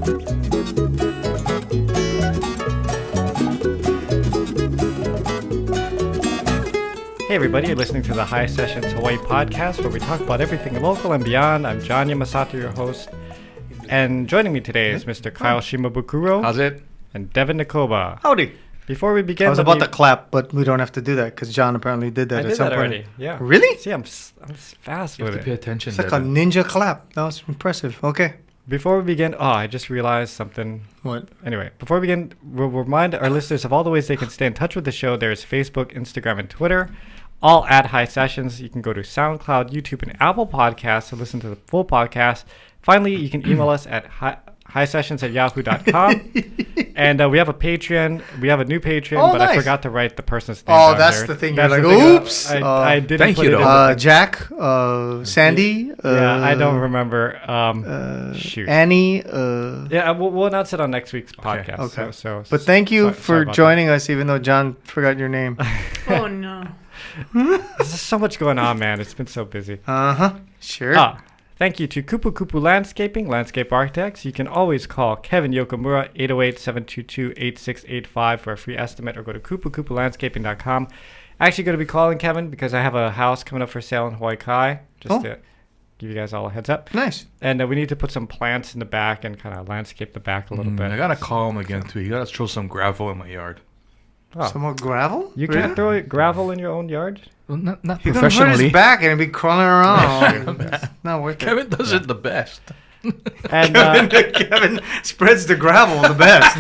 Hey everybody, you're listening to the Hisessions Hawaii podcast where we talk about everything local and beyond. I'm John Yamasato, your host. And joining me today is Mr. Kyle Shimabukuro. How's it? And Devon Nekoba. Howdy. Before we begin... I was about to clap, but we don't have to do that because John apparently did that I at did some that point. already, yeah. Really? See, I'm fast You with have to pay it. attention. It's like a ninja clap. That was impressive. Okay. Before we begin... Oh, I just realized something. What? Anyway, before we begin, we'll remind our listeners of all the ways they can stay in touch with the show. There's Facebook, Instagram, and Twitter. All at Hisessions. You can go to SoundCloud, YouTube, and Apple Podcasts to listen to the full podcast. Finally, you can email us at hisessions@yahoo.com. And we have a Patreon. We have a new Patreon, but nice. I forgot to write the person's name down that's there. the thing. You're like, oops. I didn't thank put you, it though. in Jack, Sandy. yeah, I don't remember. Shoot. Annie. Yeah, we'll announce it on next week's podcast. Okay. But thank you for joining us, even though John forgot your name. Oh, no. There's so much going on, man. It's been so busy. Sure. Thank you to Kupukupu Landscape Architects. You can always call Kevin Yokomura, 808-722-8685 for a free estimate, or go to kupukupulandscaping.com. Actually going to be calling Kevin because I have a house coming up for sale in Hawaii Kai, just to give you guys all a heads up. Nice. And we need to put some plants in the back and kind of landscape the back a little bit. I got to call him again, too. You got to throw some gravel in my yard. Oh. Some more gravel? You can't throw gravel in your own yard? Well, not You're professionally. Hurt his back and he'd be crawling around. It's not worth it. Kevin does it the best. And Kevin spreads the gravel the best.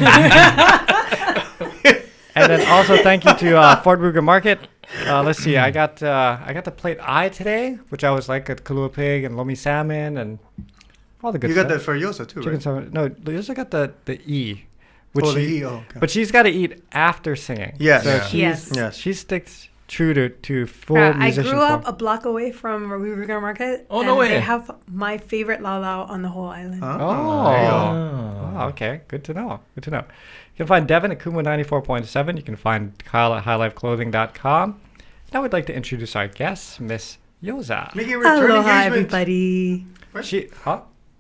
And then also thank you to Fort Ruger Market. Let's see, I got the plate I today, which I was like at Kalua Pig and Lomi Salmon and all the good stuff. You got that for Yoza too, Chicken right? salmon. No, Yoza got the E. Which the E, okay. But she's got to eat after singing. Yes. So Yes. she sticks true to full I musician grew up form. a block away from Ruger Market. Oh, no way. They have my favorite laulau on the whole island. Oh, okay. Good to know. You can find Devon at Kuma 94.7. You can find Kyle at highlifeclothing.com. Now we'd like to introduce our guest, Miss Yoza. Making a return Aloha, engagement. everybody.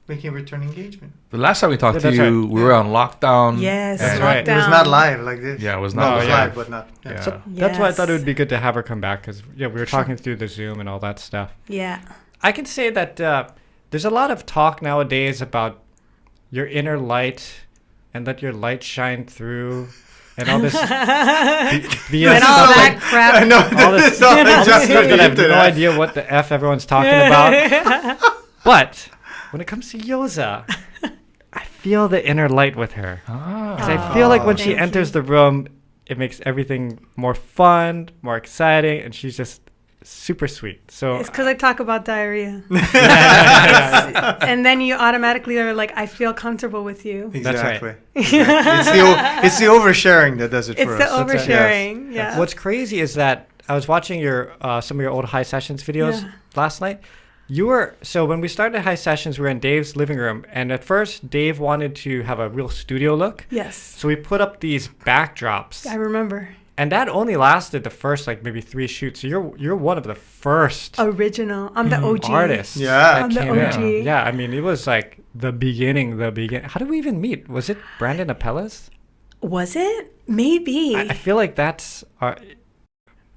Making a return engagement. The last time we talked to that's you, right. we were on lockdown. Yes, That's lockdown. right. It was not live like this. Yeah, it was No, not it was yeah. live, but not. Yeah. So that's why I thought it would Yes. be good to have her come back because we were talking through the Zoom and all that stuff. Yeah. I can say that there's a lot of talk nowadays about your inner light and let your light shine through and all this And all stuff that crap. I know. all this This all stuff just that I have into no that. idea what the F everyone's talking about. But when it comes to Yoza, I feel the inner light with her. Because I feel like when she thank enters you. the room, it makes everything more fun, more exciting, and she's just super sweet. So It's because I talk about diarrhea. yeah. And then you automatically are like, I feel comfortable with you. Exactly. right. It's the oversharing that does it It's for the us. oversharing. Yeah. What's crazy is that I was watching your some of your old Hisessions videos last night. So when we started Hisessions, we were in Dave's living room, and at first Dave wanted to have a real studio look. Yes. So we put up these backdrops, I remember. and that only lasted the first like maybe 3 shoots. So you're one of the first Original. I'm the OG. artists. Yeah. that I'm the came in. OG. Yeah, I mean it was like the beginning. How did we even meet? Was it Brandon Apellas? Was it? Maybe. I feel like that's our.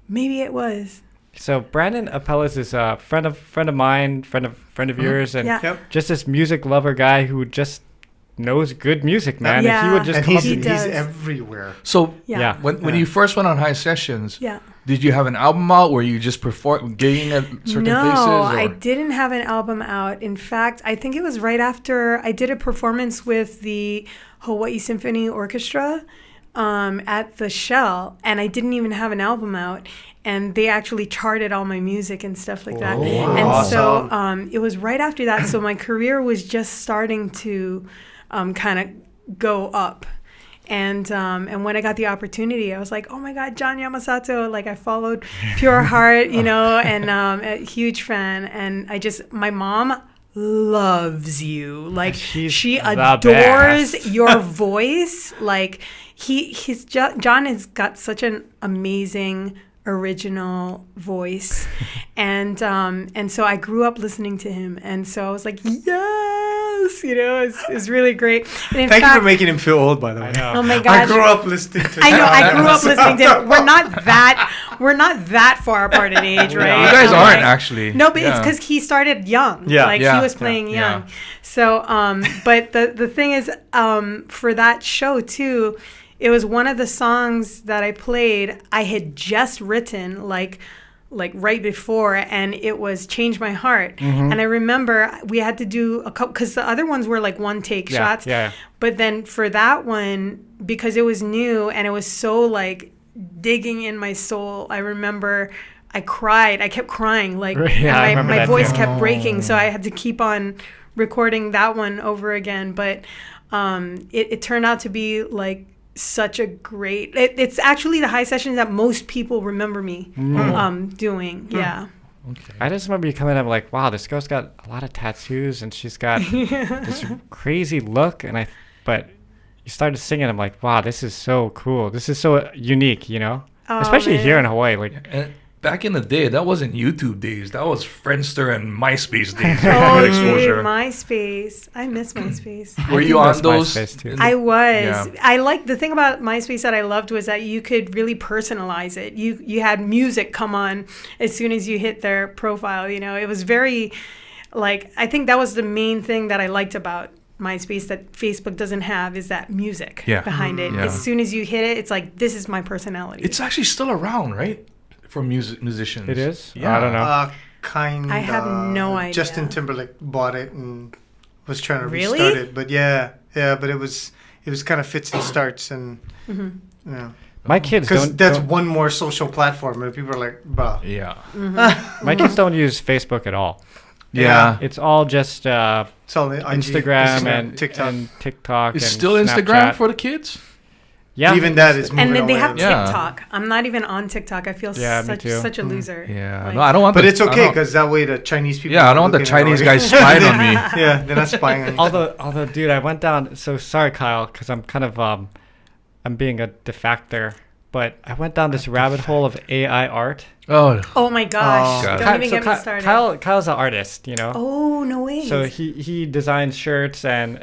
Maybe it was. So Brandon Apellas is a friend of mine, friend of yours, and Yeah. Yep. just this music lover guy who just knows good music, man. Yeah. And he would just And come up. He he's does. everywhere. So Yeah. when you first went on High Sessions, Yeah. did you have an album out where you just perform gigging at certain places? No, Or? I didn't have an album out. In fact, I think it was right after I did a performance with the Hawaii Symphony Orchestra at the Shell, and I didn't even have an album out. And they actually charted all my music and stuff like that. wow. And Awesome. so it was right after that. So my career was just starting to kind of go up. And when I got the opportunity, I was like, oh my God, John Yamasato. Like I followed Pure Heart, and a huge fan. And my mom loves you. Like she adores your voice. Like John has got such an amazing original voice, and so I grew up listening to him, and so I was like, yes, Yes, it's really great. And in Thank you fact, for making him feel old, by the way. I know. oh my I gosh. grew up listening to I know. I grew up listening to it. We're not that far apart in age, right? You guys I'm aren't like- actually. No, but it's Yeah. because he started young. Yeah. Like Yeah. he was playing Yeah. young. So, but the thing is, for that show too, it was one of the songs that I played. I had just written like right before, and it was "Change My Heart." And I remember we had to do a couple because the other ones were like one take shots. Yeah. But then for that one, because it was new and it was so like digging in my soul, I remember I cried. I kept crying, like Yeah, I and remember my that voice too. kept breaking, so I had to keep on recording that one over again. But it turned out to be like such a great. It's actually the high sessions that most people remember me doing. Yeah. Okay. I just remember you coming up like, wow, this girl's got a lot of tattoos and she's got this crazy look. But you started singing. I'm like, wow, this is so cool. This is so unique, Oh, especially man. here in Hawaii. Like, And back in the day, that wasn't YouTube days. That was Friendster and MySpace days. Oh, Good dude, exposure. MySpace. I miss MySpace. Were I you do on miss those? MySpace, too. I was. Yeah. I like the thing about MySpace that I loved was that you could really personalize it. You had music come on as soon as you hit their profile. It was very, like, I think that was the main thing that I liked about MySpace that Facebook doesn't have is that music behind it. Yeah. As soon as you hit it, it's like, this is my personality. It's actually still around, right? For musicians. it is? Yeah. I don't know. Kind. I have no idea. Justin Timberlake bought it and was trying to Really? restart it, but but it was kind of fits and starts, and My kids because don't. that's don't- one more social platform, and people are like, bruh. Yeah. my kids don't use Facebook at all. Yeah. It's all just It's all Instagram and TikTok. and TikTok. It's and still Instagram Snapchat. for the kids? Yeah. Even that is moving and then they away. have Yeah. TikTok. I'm not even on TikTok. I feel Yeah, me too. such a loser. Yeah. Like- No, I don't want But the- it's I okay don't- because that way the Chinese people. Yeah, I don't want the looking at Chinese it. guys spying on me. Yeah, they're not spying on you. Although, dude, I went down. So sorry, Kyle, because I'm kind of I'm being a defactor, but I went down this rabbit hole of AI art. Oh, Oh my gosh! God. Don't even so get me started. Kyle's an artist, Oh no way! So he designs shirts and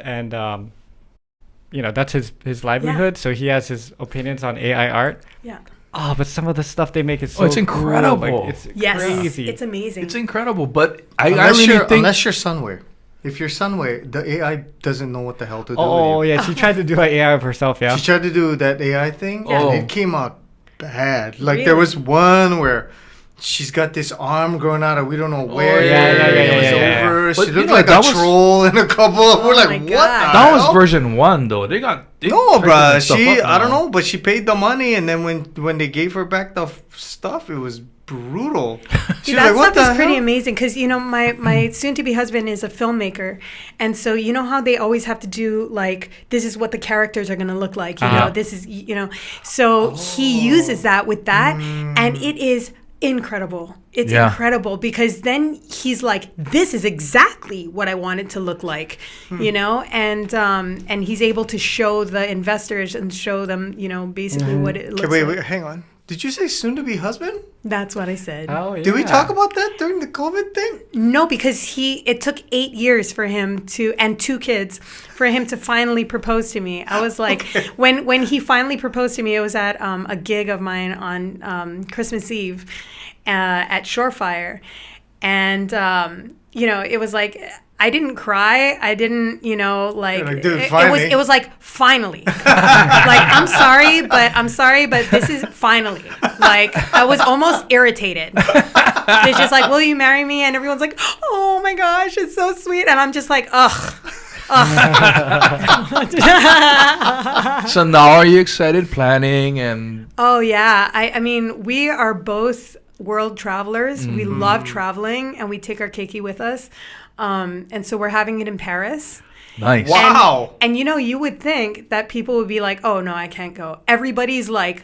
that's his livelihood. So he has his opinions on AI art. Yeah. Oh, but some of the stuff they make is so it's cool. incredible. Like, it's Yes, crazy. it's amazing. it's incredible. But I Unless really you're, think. unless you're Sunway. If you're Sunway, the AI doesn't know what the hell to do. Oh with you. yeah, she tried to do an AI of herself. Yeah. She tried to do that AI thing, Yeah. and it came out bad. Like Really? there was one where she's got this arm growing out of we don't know where. yeah, It was yeah. over. But She you looked know, like a that was- troll in a couple. Oh We're like, my what? God. The That was hell? version 1, though. They No, tightened bruh. the stuff She, up I don't now. know, but she paid the money, and then when they gave her back the stuff, it was brutal. She Dude, was that like, stuff is pretty hell? amazing because my soon-to-be husband is a filmmaker, and so you know how they always have to do like this is what the characters are gonna look like. This is So he uses that with that, and it is incredible. It's Yeah. incredible because then he's like, this is exactly what I want it to look like, and he's able to show the investors and show them, basically what it looks Okay, like. wait, hang on. Did you say soon to be husband? That's what I said. Oh yeah. Did we talk about that during the COVID thing? No, because it took 8 years for him and 2 kids for him to finally propose to me. I was like, when he finally proposed to me, it was at a gig of mine on Christmas Eve at Shorefire, and it was like. I didn't cry. I didn't, like, dude, it finally. was like finally. Like I'm sorry, but this is finally. Like I was almost irritated. It's just like, will you marry me? And everyone's like, oh my gosh, it's so sweet. And I'm just like, ugh. So now are you excited planning and Oh yeah. I mean, we are both world travelers. We love traveling and we take our keiki with us. And so we're having it in Paris. nice? Wow. And you would think that people would be like, oh no, I can't go. Everybody's like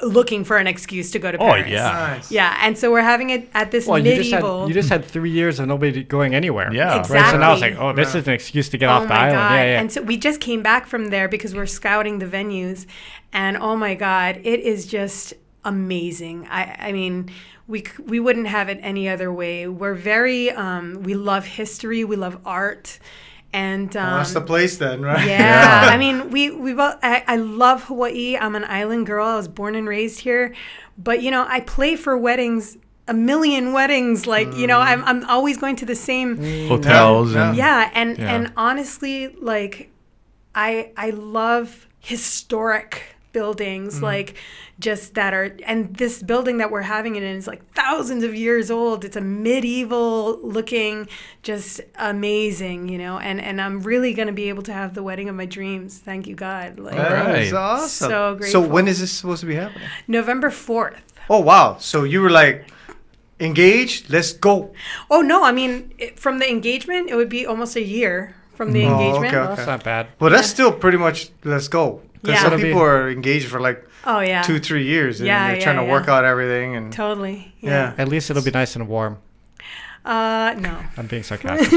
looking for an excuse to go to Paris. yeah. Nice. Yeah, and so we're having it at this Well, medieval. you just had 3 years of nobody going anywhere. Yeah. Right. So now it's Exactly. like, oh, this is an excuse to get Oh off the my island. God. Yeah, yeah. And so we just came back from there because we're scouting the venues. And oh my God, it is just amazing. I mean, we wouldn't have it any other way. We're very, we love history, we love art. And that's the place then, right? yeah, I mean, we both. I love Hawaii. I'm an island girl. I was born and raised here, but you know, I play for weddings, a million weddings. Like you know, I'm always going to the same Hotels and and honestly, like I love historic buildings, like just that are, and this building that we're having it in is like thousands of years old. It's a medieval looking, just amazing, you know, and I'm really going to be able to have the wedding of my dreams. Thank you, God. Like, That's awesome. so grateful. So when is this supposed to be happening? November 4th. Oh, wow. So you were like, engaged, let's go. Oh, no, I mean, from the engagement, it would be almost a year from the engagement. Okay. That's not bad. Well, that's still pretty much let's go. Because Yeah. some It'll be- people are engaged for like Oh, yeah. 2-3 years, and Yeah, they're trying to yeah, work yeah. out everything. And Totally. yeah. At least it'll be nice and warm. No. I'm being sarcastic.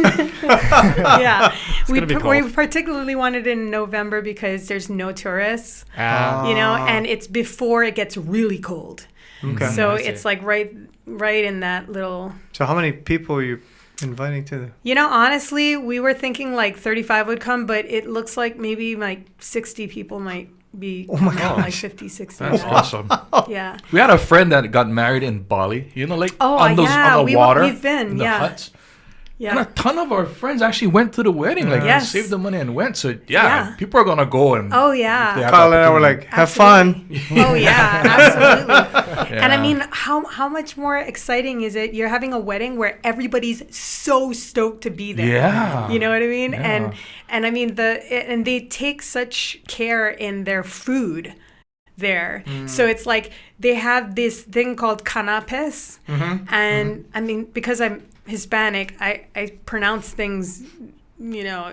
Yeah. gonna be We cold. particularly wanted it in November because there's no tourists, Ah. you know, and it's before it gets really cold. Okay. So I see. it's like right in that little. So how many people are you inviting to the? You know, honestly, we were thinking like 35 would come, but it looks like maybe like 60 people might be. Oh my coming, like gosh. 50, 60. That's yeah. awesome. Yeah. We had a friend that got married in Bali. You know, like Oh, on those yeah, on the water. we've been, in the yeah. huts. And Yeah. a ton of our friends actually went to the wedding. Like, Yes. they saved the money and went. So, Yeah. people are going to go. And Oh, if they yeah. have Kyle and I were opportunity. like, have fun. Oh, yeah, absolutely. And I Yeah. mean, how much more exciting is it? You're having a wedding where everybody's so stoked to be there. Yeah. You know what I mean? Yeah. And I mean and they take such care in their food there. So it's like they have this thing called canapes. And I mean, because I'm Hispanic, I pronounce things, you know,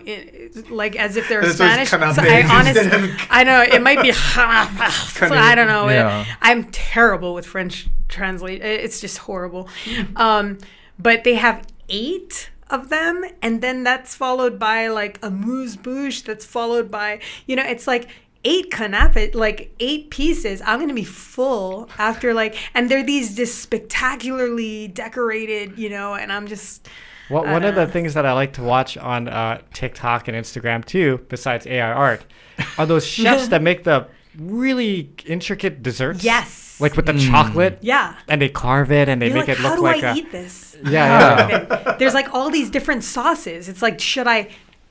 like as if they're That's why Spanish. it's So canapes. I know it might be. So I don't know. Yeah. I'm terrible with French translate. It's just horrible. But they have 8 of them, and then that's followed by like a amuse-bouche. That's followed by, you know, it's like 8 canapes, like 8 pieces. I'm gonna be full after like, and they're these just spectacularly decorated, you know, and I'm just. Well, I one of don't the know. things that I like to watch on TikTok and Instagram too, besides AI art, are those chefs that make the really intricate desserts. Yes. Like with the chocolate. Yeah. And they carve it and they You're make like, it how look do like I a. eat this? Yeah. There's like all these different sauces. It's like, should I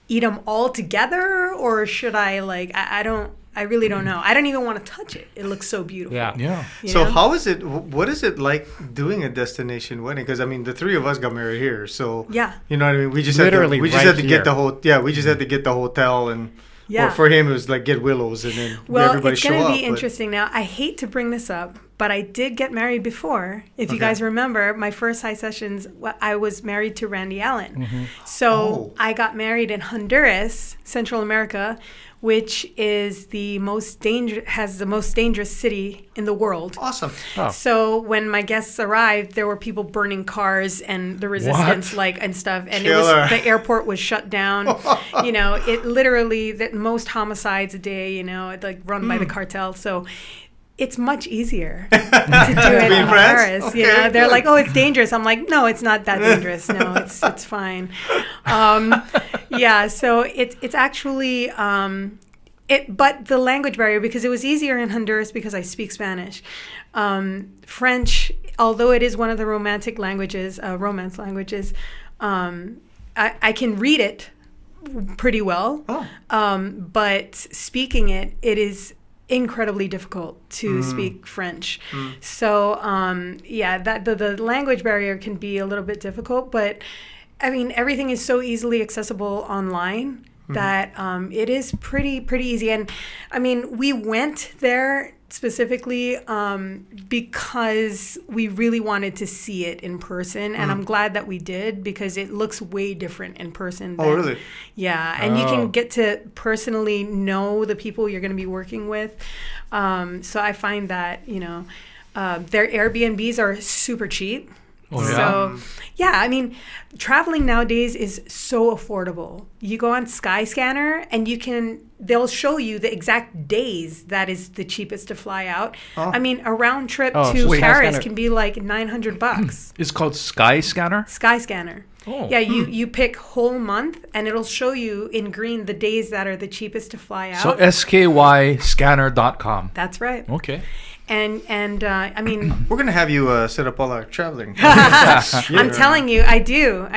eat them all together or should I like? I really don't know. I don't even want to touch it. It looks so beautiful. Yeah. Yeah. You So know? how is it? What is it like doing a destination wedding? Because I mean, the 3 of us got married here, so Yeah. you know what I mean. We just Literally we just right had to here. get the whole. Yeah, we just had to get the hotel, and Yeah. well, for him it was like get Willows, and then Well, everybody it's show going up. to be but- interesting now. I hate to bring this up, but I did get married before. If you Okay. guys remember, my first Hisessions, I was married to Randy Allen. So Oh. I got married in Honduras, Central America, which is the most dangerous city in the world. Awesome. Oh. So when my guests arrived, there were people burning cars and the resistance, like and stuff, and Killer. the airport was shut down. You know, it literally the most homicides a day. You know, it, like run by the cartel. So it's much easier to do it Be in friends? Paris. You Okay, know, they're good. like, "Oh, it's dangerous." I'm like, "No, it's not that dangerous. No, it's fine." Yeah, so it's actually. But the language barrier, because it was easier in Honduras because I speak Spanish. French, although it is one of the romance languages, I can read it pretty well. Oh. But speaking it is incredibly difficult to speak French. So, yeah, that the language barrier can be a little bit difficult, but I mean, everything is so easily accessible online that it is pretty easy. And I mean, we went there specifically because we really wanted to see it in person, and I'm glad that we did because it looks way different in person. Oh, really? Yeah, and you Oh. can get to personally know the people you're going to be working with. So I find that, you know, their Airbnbs are super cheap. Oh, yeah? So, yeah, I mean, traveling nowadays is so affordable. You go on Skyscanner and they'll show you the exact days that is the cheapest to fly out. Oh. I mean, a round trip Oh, to so Paris Skyscanner- can be like $900. It's called Sky Scanner. Skyscanner. Oh. Yeah, you pick whole month, and it'll show you in green the days that are the cheapest to fly out. So skyscanner.com. That's right. Okay. And I mean, We're gonna have you set up all our traveling. I'm telling you, I do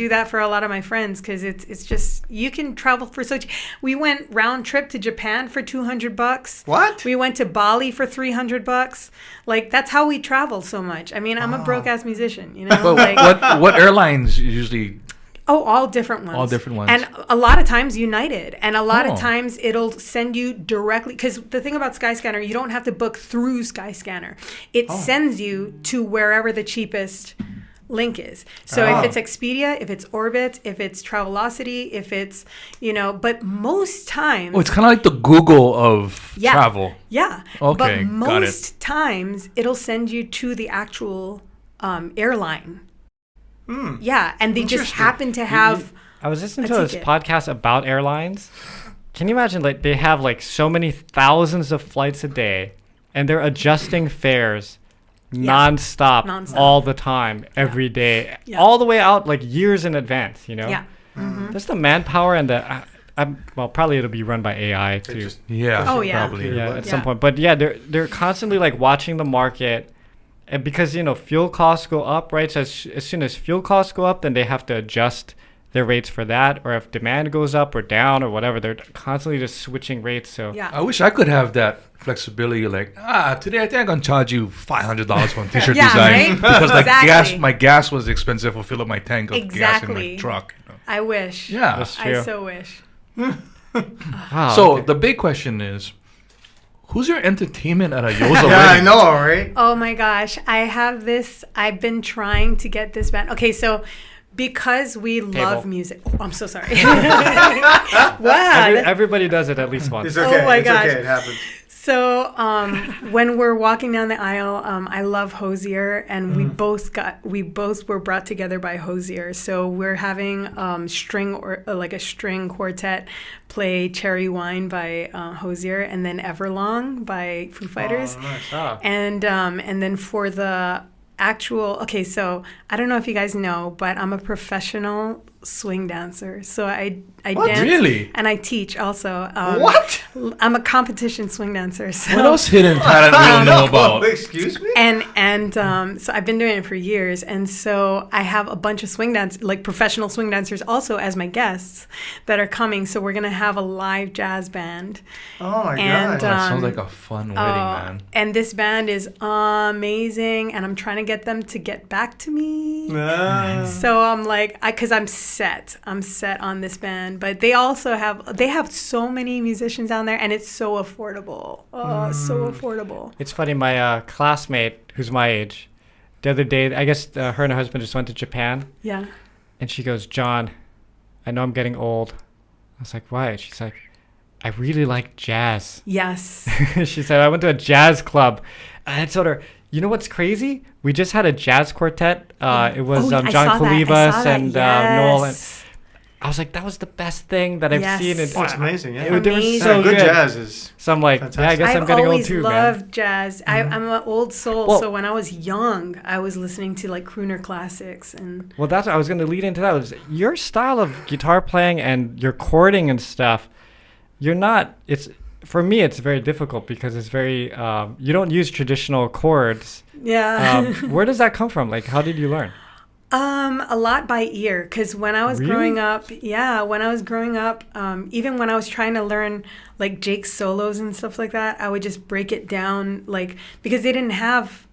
that for a lot of my friends because it's just you can travel for such. We went round trip to Japan for $200. What? We went to Bali for $300. Like that's how we travel so much. I mean, I'm a broke ass musician, you know. But Like, what airlines usually? oh, all different ones. All different ones. And a lot of times United. And a lot Oh. of times it'll send you directly. Because the thing about Skyscanner, you don't have to book through Skyscanner. It sends you to wherever the cheapest link is. So if it's Expedia, if it's Orbit, if it's Travelocity, if it's, but most times. Oh, it's kind of like the Google of travel. Yeah. Okay, But got it. most times it'll send you to the actual airline. Yeah, and they just Interesting. happen to have. I was listening a to this ticket. podcast about airlines. Can you imagine, like, they have like so many thousands of flights a day, and they're adjusting fares nonstop, Nonstop. all the time, every day, Yeah. all the way out like years in advance. Yeah. There's the manpower and the. Well, probably it'll be run by AI too. Yeah. Oh, yeah. Probably. Yeah, at Yeah. some point. But yeah, they're constantly like watching the market, and because fuel costs go up, right? So as soon as fuel costs go up, then they have to adjust their rates for that. Or if demand goes up or down or whatever, they're constantly just switching rates. So Yeah. I wish I could have that flexibility. Like, today I think I'm gonna charge you $500 for a t-shirt Yeah, design right? because Exactly. my gas was expensive to fill up my tank of gas in Exactly. my truck. I wish. Yeah. That's I true. so wish. Wow, So okay. the big question is, who's your entertainment at a Yoza Yeah, I wedding? know, right? Oh my gosh, I have this. I've been trying to get this band. Okay, so because we love music. Oh, I'm so sorry. Wow. Everybody does it at least once. It's okay. Oh my it's gosh. okay. It happens. So when we're walking down the aisle, I love Hosier, and we both were brought together by Hosier. So we're having a string quartet play Cherry Wine by Hosier, and then Everlong by Foo Fighters. Oh, nice. Ah. And then for the actual, okay, so I don't know if you guys know, but I'm a professional swing dancer. So I What? dance Really? and I teach also. What? I'm a competition swing dancer. So. What else hidden talent we don't know about? Excuse me? And so I've been doing it for years, and so I have a bunch of professional swing dancers also as my guests that are coming. So we're gonna have a live jazz band. Oh my And, god. That sounds like a fun wedding, man. And this band is amazing, and I'm trying to get them to get back to me. So I'm like, because I'm set on this band, but they also have so many musicians down there, and it's so affordable. Oh, so affordable. It's funny, my classmate, who's my age, the other day, I guess her and her husband just went to Japan, Yeah. and she goes, "John, I know I'm getting old." I was like, "Why?" She's like, "I really like jazz." Yes. She said, "I went to a jazz club." And I told her, "You know what's crazy? We just had a jazz quartet. It was I John saw that. I Kalibas saw that. and Noel. And Yes. I was like, that was the best thing that I've Yes. seen. And Oh, it's amazing, yeah. They were Amazing. so good good. jazz is. So I'm like, Fantastic. yeah, I guess I'm I've getting old always too, man. loved jazz. I'm an old soul, Well- so when I was young, I was listening to like crooner classics and Well, that's what I was going to lead into. That was your style of guitar playing and your chording and stuff. You're not. For me, it's very difficult because it's very. You don't use traditional chords. yeah. Where does that come from? Like, how did you learn? A lot by ear, because when I was Really? growing up, even when I was trying to learn like Jake's solos and stuff like that, I would just break it down, like, because they didn't have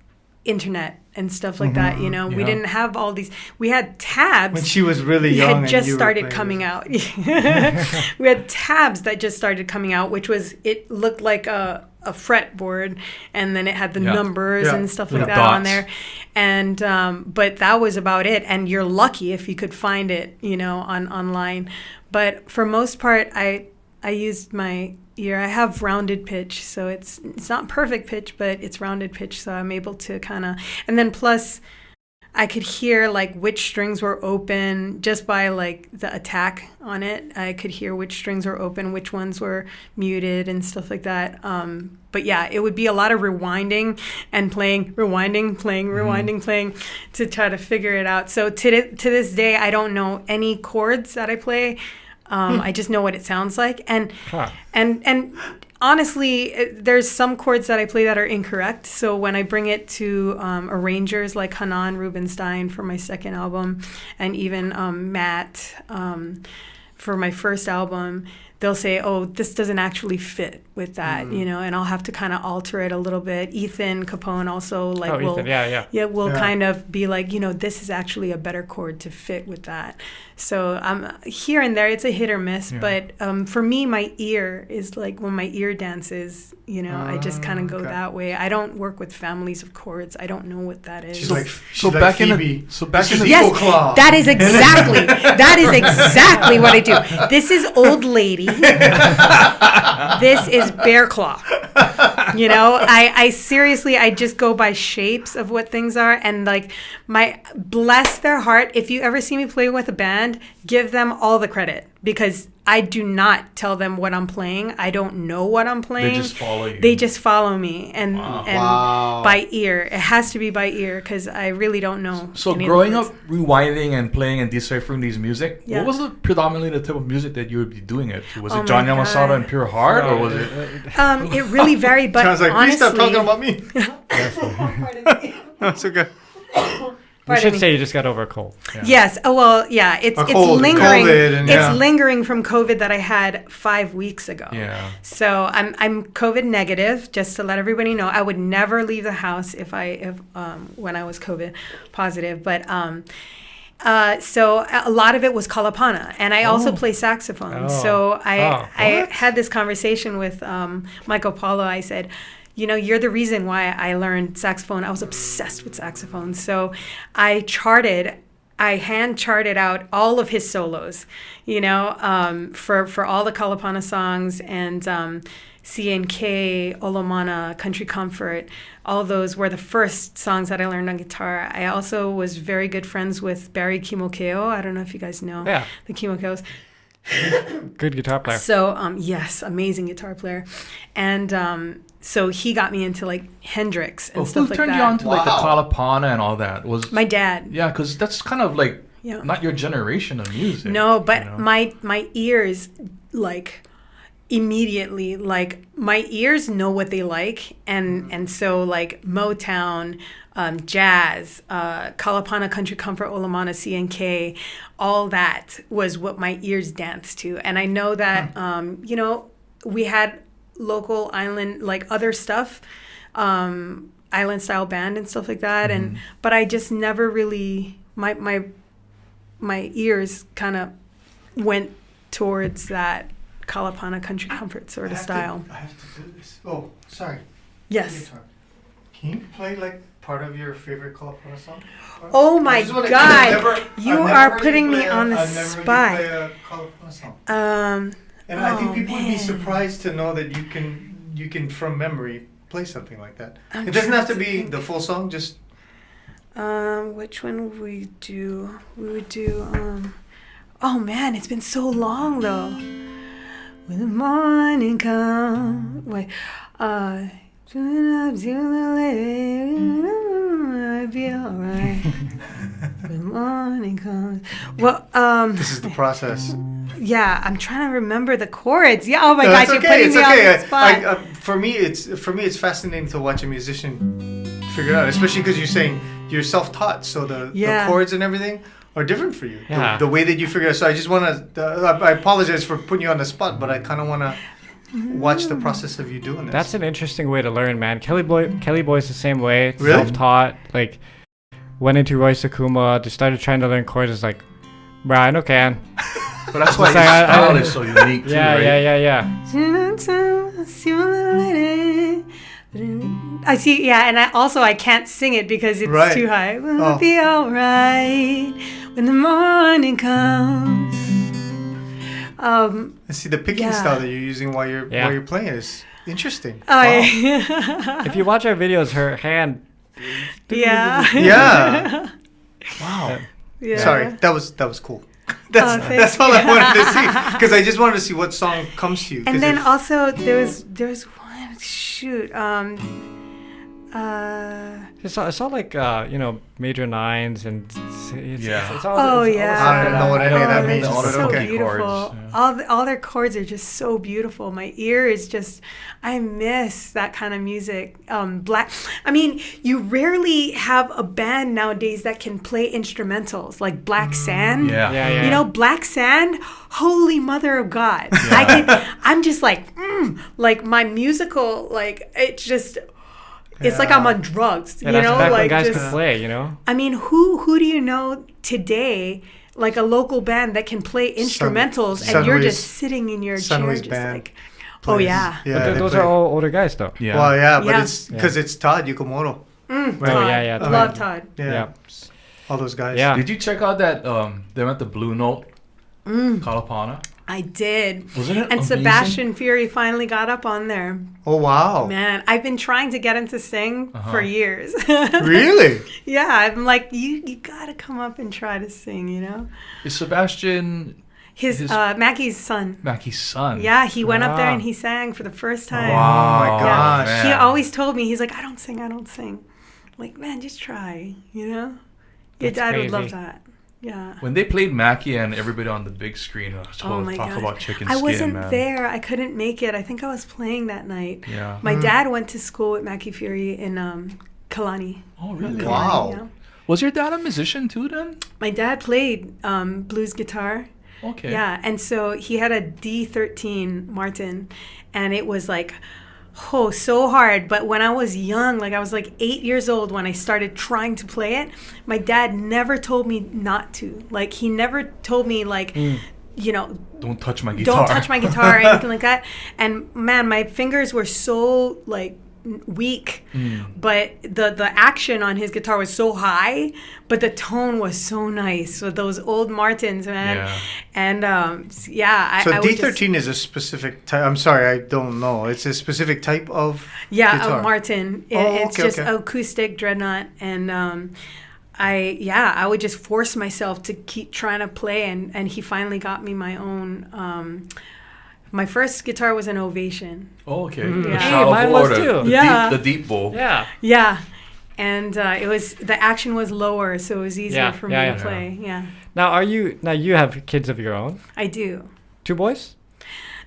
internet and stuff like that, we Yeah. didn't have all these, we had tabs. When she was really It young. had and just you were started playing coming this. out. We had tabs that just started coming out, which was, it looked like a fretboard, and then it had the Yeah. numbers Yeah. and stuff Yeah. like that on Dots. there. And but that was about it. And you're lucky if you could find it, online. But for most part, I used my ear. I have rounded pitch, so it's not perfect pitch, but it's rounded pitch, so I'm able to kind of. And then plus, I could hear like which strings were open just by like the attack on it. I could hear which strings were open, which ones were muted and stuff like that. But yeah, it would be a lot of rewinding and playing, rewinding, playing, rewinding, playing to try to figure it out. So to this day, I don't know any chords that I play. I just know what it sounds like. And honestly, there's some chords that I play that are incorrect. So when I bring it to arrangers like Hanan Rubinstein for my second album, and even Matt for my first album, they'll say, oh, this doesn't actually fit with that, you know, and I'll have to kind of alter it a little bit. Ethan Capone also will kind of be like, you know, this is actually a better chord to fit with that. So here and there, it's a hit or miss. But for me, my ear is like when my ear dances, you know, I just kind of go that way. I don't work with families of chords. I don't know what that is. Back in the yes, that is exactly what I do. This is old lady. This is bear claw. You know, I seriously, I just go by shapes of what things are. And like, bless their heart, if you ever see me play with a band, give them all the credit, because I do not tell them what I'm playing. I don't know what I'm playing. They just follow you. They just follow me, and by ear. It has to be by ear, because I really don't know. So growing up, rewinding and playing and deciphering these music, what was predominantly the type of music that you would be doing it to? Was it John Yamasato and Pure Heart, or was it? It really varied, but John's like, honestly, please stop talking about me. That's okay. We should say you just got over a cold. Yeah. Yes. Oh, well, yeah. It's lingering. It's lingering from COVID that I had 5 weeks ago. Yeah. So I'm COVID negative. Just to let everybody know, I would never leave the house if when I was COVID positive. But so a lot of it was Kalapana, and I also play saxophone. So I had this conversation with Michael Paulo. I said, you know, you're the reason why I learned saxophone. I was obsessed with saxophone. So I hand charted out all of his solos, you know, for all the Kalapana songs, and CNK, Olomana, Country Comfort. All those were the first songs that I learned on guitar. I also was very good friends with Barry Kimokeo. I don't know if you guys know the Kimokeos. Good guitar player. So, yes, amazing guitar player. And so he got me into like Hendrix and stuff like that. Who turned you on to like the Kalapana and all that? Was my dad. Yeah, because that's kind of like not your generation of music. No, but you know? my ears, like, immediately, like, my ears know what they like, and so like Motown, jazz, Kalapana, Country Comfort, Olomana, CNK, all that was what my ears danced to. And I know that you know, we had local island, like other stuff, island style band and stuff like that, and but I just never really, my ears kind of went towards that Kalapana, Country Comfort sort of style. I have to do this. Oh, sorry. Yes. Can you play like part of your favorite Kalapana song? Oh my God! You are putting me on the spot. And I think people would be surprised to know that you can from memory play something like that. It doesn't have to be the full song. Just which one would we do? We would do. Oh man, it's been so long though. When the morning comes, wait, I'll be alright. When the morning comes. Well, this is the process. Yeah, I'm trying to remember the chords. Yeah, oh my gosh, you're putting me on the spot. For me, it's fascinating to watch a musician figure it out, especially because you're saying you're self-taught, so the chords and everything are different for you. Yeah. The way that you figure it out. So I just want to. I apologize for putting you on the spot, but I kind of want to watch the process of you doing this. That's an interesting way to learn, man. Kelly Boy's the same way. Really? Self-taught. Like, went into Roy Sakuma, just started trying to learn chords. It's like, Brian, okay. But that's why his style is so unique too, right? Yeah. I see, and I can't sing it because it's too high. We'll be alright when the morning comes. I see the picking style that you're using while you're playing is interesting. If you watch our videos, her hand. Yeah. Wow. Yeah. Sorry, that was cool. That's all I wanted to see, because I just wanted to see what song comes to you. And then also there was one, shoot, It's all like major nines and it's all. I don't know what any of that means. Just so Okay. beautiful. Chords, yeah. All their chords are just so beautiful. My ear is just, I miss that kind of music. You rarely have a band nowadays that can play instrumentals like Black Sand. Yeah. Black Sand, holy mother of God. Yeah. I'm just like my musical, like, it's just, it's like I'm on drugs, Back when guys could play, I mean, who do you know today, like a local band that can play instrumentals and you're just sitting in your chair just band like, oh yeah. But those are all older guys though. Yeah. Well, yeah, but it's because it's Todd Yukamoro. Todd. Todd. Love Todd. Yeah. All those guys. Yeah. Did you check out that them at the Blue Note, Kalapana? I did. Wasn't it And amazing? Sebastian Fury finally got up on there. Oh, wow. Man, I've been trying to get him to sing for years. Really? Yeah, I'm like, you gotta come up and try to sing, Is Sebastian His Mackie's son. Mackie's son? Yeah, he went up there and he sang for the first time. Wow. Oh, my gosh. man. He always told me, he's like, I don't sing. Like, man, just try, Your That's dad would crazy. love that. Yeah. When they played Mackie and everybody on the big screen, Oh my talk God. about chicken I skin, wasn't man. there. I couldn't make it. I think I was playing that night. Yeah. My dad went to school with Mackie Fury in Kalani. Oh, really? Kalani, Wow. yeah. Was your dad a musician too then? My dad played blues guitar. Okay. Yeah, and so he had a D13 Martin, and it was like, so hard. But when I was young, like I was like 8 years old when I started trying to play it, my dad never told me not to. Like, he never told me, like, Don't touch my guitar. don't touch my guitar or anything like that. And man, my fingers were so like weak, but the action on his guitar was so high, but the tone was so nice with those old Martins, man. Yeah. And So I would D13 is a specific type. I'm sorry, I don't know. It's a specific type of guitar. a Martin. It's just acoustic dreadnought, and I would just force myself to keep trying to play, and he finally got me my own. My first guitar was an Ovation. Oh, okay. Yeah. The Hey, shallow mine bowl was or too. the deep bowl. Yeah. Yeah, and it was, the action was lower, so it was easier for me to play. Yeah, Now you have kids of your own? I do. 2 boys?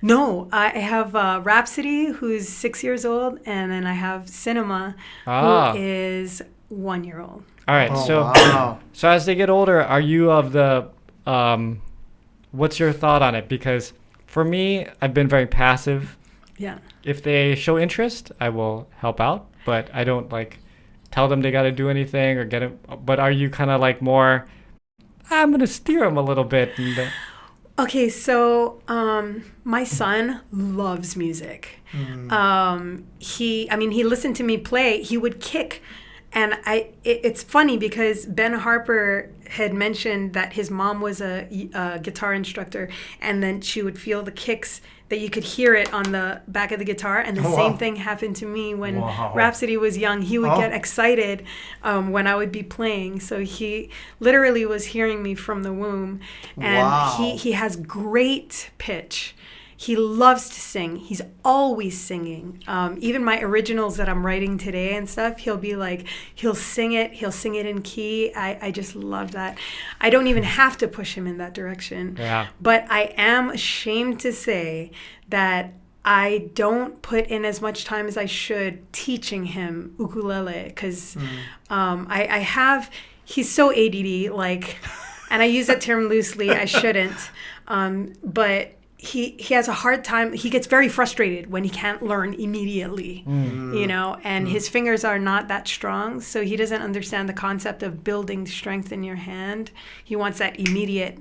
No, I have Rhapsody, who's 6 years old, and then I have Cinema, Ah. who is 1 year old. All right. So as they get older, are you of the what's your thought on it? Because for me, I've been very passive. Yeah. If they show interest, I will help out, but I don't like tell them they got to do anything or get it. But are you kind of like more, I'm going to steer them a little bit? Okay, so my son loves music. He listened to me play. He would kick. And it's funny because Ben Harper had mentioned that his mom was a guitar instructor, and then she would feel the kicks, that you could hear it on the back of the guitar. And the same thing happened to me when Rhapsody was young. He would get excited when I would be playing. So he literally was hearing me from the womb. And he has great pitch. He loves to sing. He's always singing. Even my originals that I'm writing today and stuff, he'll sing it in key. I just love that. I don't even have to push him in that direction. Yeah. But I am ashamed to say that I don't put in as much time as I should teaching him ukulele, because he's so ADD, like, and I use that term loosely, I shouldn't, but he has a hard time. He gets very frustrated when he can't learn immediately, and his fingers are not that strong, so he doesn't understand the concept of building strength in your hand. He wants that immediate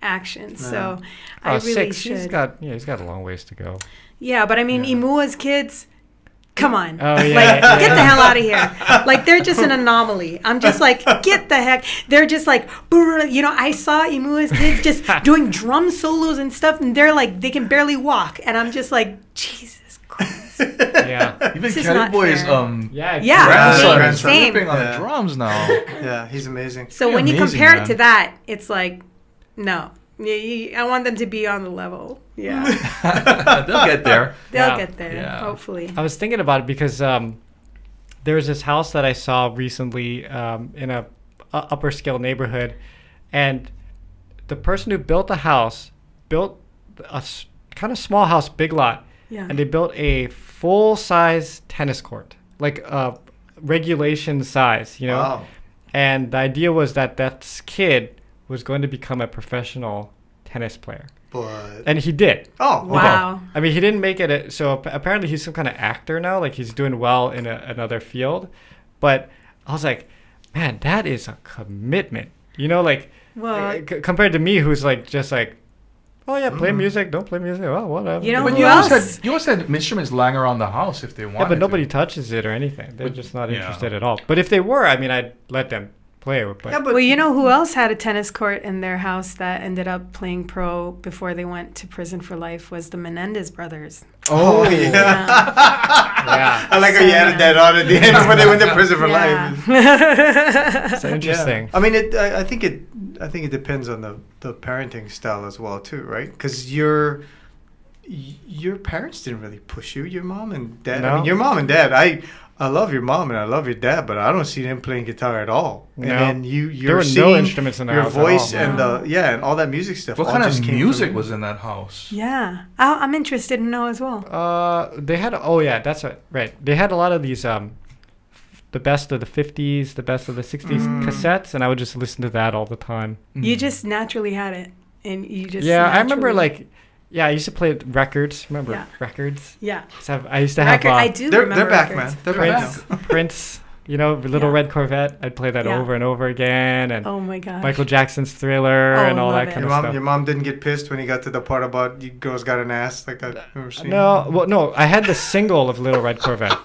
action. So I really 6. should. He's got a long ways to go. Yeah, but I mean, Imua's kids, come on. Oh, yeah, Get the hell out of here. Like, they're just an anomaly. I'm just like, get the heck. They're just like, I saw Imua's kids just doing drum solos and stuff, and they're like, they can barely walk. And I'm just like, Jesus Christ. Yeah. Even Kelly Boy's grandson flipping on the drums now. Yeah, he's amazing. So when you compare it to that, it's like, no. I want them to be on the level. Yeah. They'll get there. They'll get there, hopefully. I was thinking about it because there was this house that I saw recently in a upper scale neighborhood, and the person who built the house built a kind of small house, big lot, and they built a full-size tennis court, like regulation size, you know? Wow. And the idea was that kid was going to become a professional tennis player. And he did. Oh, wow. I mean, he didn't make it. So apparently he's some kind of actor now. Like, he's doing well in another field. But I was like, man, that is a commitment. You know, like, compared to me, who's like, just like, oh, yeah, play music, don't play music, well, whatever. You know, but you always had instruments lying around the house if they wanted. Yeah, but nobody touches it or anything. They're just not interested at all. But if they were, I mean, I'd let them play. But well, you know who else had a tennis court in their house that ended up playing pro before they went to prison for life was the Menendez brothers. Oh, yeah. I like how you added that on at the end when they went to prison for life. So interesting. I mean, I think it depends on the parenting style as well too, right? Because your parents didn't really push you. Your mom and dad. No. I mean, your mom and dad. I love your mom and I love your dad, but I don't see them playing guitar at all. No. And then there were no instruments in the house. Your voice and and all that music stuff. What kind of music was in that house? Yeah, I'm interested to know as well. They had that's right. They had a lot of these the best of the 50s, the best of the 60s cassettes, and I would just listen to that all the time. You just naturally had it, and you just I remember like. Yeah, I used to play records. Remember records? Yeah. So I used to have. I do remember they're back, records. man. They're back. Prince, you know, Little Red Corvette. I'd play that over and over again. And oh my gosh. Michael Jackson's Thriller and all that kind of stuff. Your mom didn't get pissed when you got to the part about you girls got an ass like I've never seen. No. I had the single of Little Red Corvette.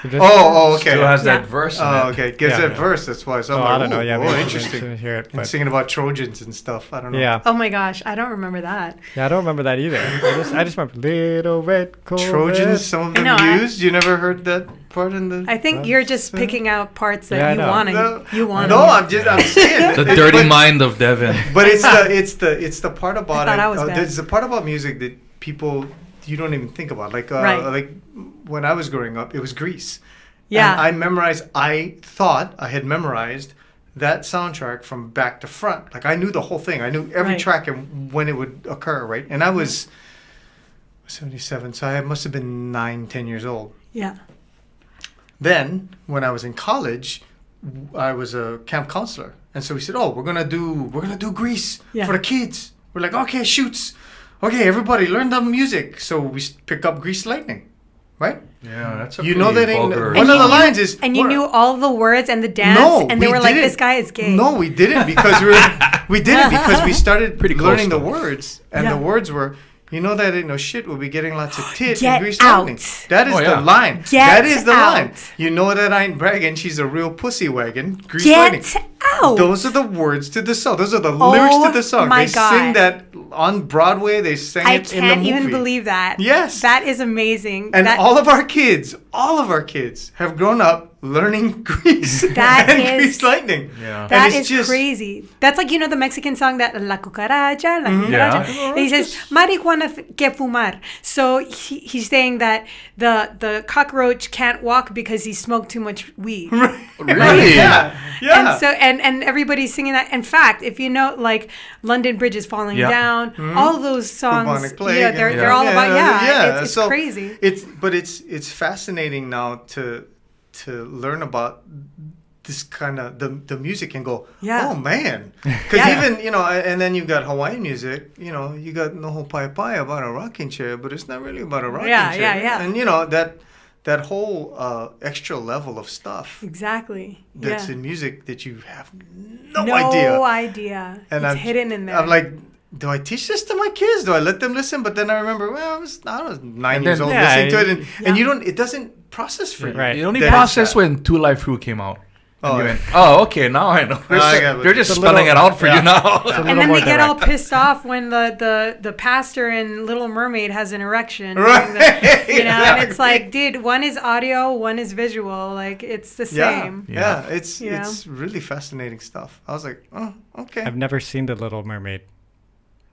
Okay. Still has that verse. Okay. Gives that verse. That's why. So I don't know. Yeah, interesting. Hear it, and singing about Trojans and stuff. I don't know. Yeah. Oh my gosh, I don't remember that. Yeah, I don't remember that either. I just remember Little Red Corvette. Trojans. Some of them used. You never heard that part in the. I think you're just picking out parts that you want to. You want. No, I'm saying the dirty mind of Devon. But it's the part about it. It's the part about music that people you don't even think about. Like like when I was growing up, it was Grease. Yeah. And I thought I had memorized that soundtrack from back to front. Like I knew the whole thing. I knew every track and when it would occur, right? And I was 77, so I must have been 9-10 years old. Yeah. Then when I was in college, I was a camp counselor. And so we said, we're gonna do Grease for the kids. We're like, okay, shoots. Okay, everybody learn the music. So we pick up Grease Lightning. Right? Yeah, that's a that ain't one of the lines is and you knew all the words and the dance and they were like, this guy is gay. No, we didn't because we started learning the words and the words were you know that ain't no shit. We'll be getting lots of tit and Grease Lightning. That is the line. That is the line. You know that I ain't bragging. She's a real pussy wagon. Grease Lightning. Out. Those are the words to the song. Those are the lyrics to the song. They sing that on Broadway. They sang it in the movie. I can't even believe that. Yes. That is amazing. And all of our kids have grown up learning Grease and Grease Lightning. Yeah. That is just crazy. That's like, you know, the Mexican song that La Cucaracha, La Cucaracha. Yeah. He says, marihuana que fumar. So he's saying that the cockroach can't walk because he smoked too much weed. Really? Yeah. And so and everybody's singing that. In fact, if you know, like London Bridge is falling down, all those songs, they're all about it's so crazy. It's fascinating now to learn about this kind of the music and go, oh man, because even and then you got Hawaiian music, you got Noho Pai Pai about a rocking chair, but it's not really about a rocking chair. And that whole extra level of stuff exactly that's in music that you have no idea and it's hidden in there. I'm like, do I teach this to my kids? Do I let them listen? But then I remember, I was 9 years old listening to it, and it doesn't process for you. Right. It only processed when 2 Live Crew came out. And you went, oh, okay, now I know. They're just spelling it out for you now. And then they get all pissed off when the pastor in Little Mermaid has an erection. Right. And it's like, dude, one is audio, one is visual. Like, it's the same. Yeah, it's really fascinating stuff. I was like, oh, okay. I've never seen The Little Mermaid.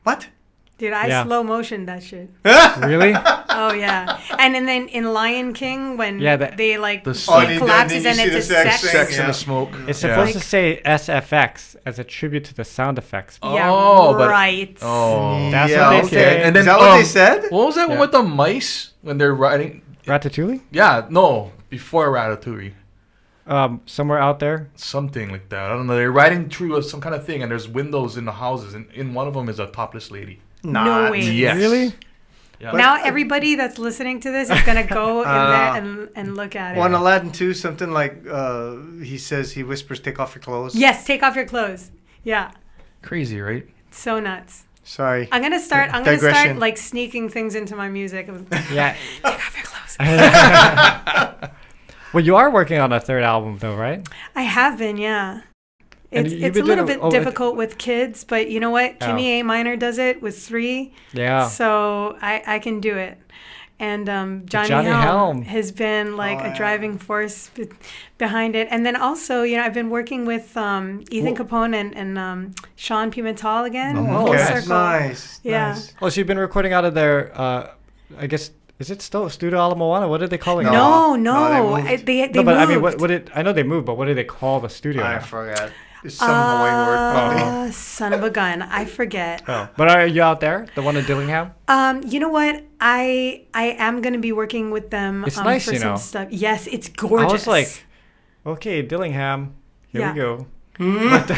What? Dude, I slow motion that shit. Really? Oh, yeah. And then in Lion King, when they like, it collapses and it's a sex and the smoke. It's supposed to say SFX as a tribute to the sound effects. Right. Oh. That's what they say. And then, is that what they said? What was that one with the mice when they're riding? Ratatouille? Yeah, no. Before Ratatouille. Somewhere out there? Something like that. I don't know. They're riding through some kind of thing, and there's windows in the houses, and in one of them is a topless lady. No way. Yes. Really? Yeah. Now everybody that's listening to this is going to go in there and look at it. On Aladdin 2, something like he says, he whispers, take off your clothes. Yes, take off your clothes. Yeah. Crazy, right? So nuts. Sorry. I'm gonna start like sneaking things into my music. Yeah. Take off your clothes. Well, you are working on a third album, though, right? I have been, yeah. It's a little bit difficult with kids, but you know what? Kimmy A minor does it with 3. Yeah. So I can do it. And Johnny Helm has been like a driving force behind it. And then also, I've been working with Ethan Capone and Sean Pimental again. Oh, okay. Nice. Yeah. Nice. Oh, so you've been recording out of their, I guess, is it still Studio Ala Moana? What did they call it? No. They no, but moved. I mean, I know they moved, but what do they call the studio? I forgot. It's some Hawaiian word, probably. Son of a gun. I forget. Oh. But are you out there? The one in Dillingham? You know what? I am going to be working with them it's nice, for some stuff. Yes, it's gorgeous. I was like, okay, Dillingham, here we go. It's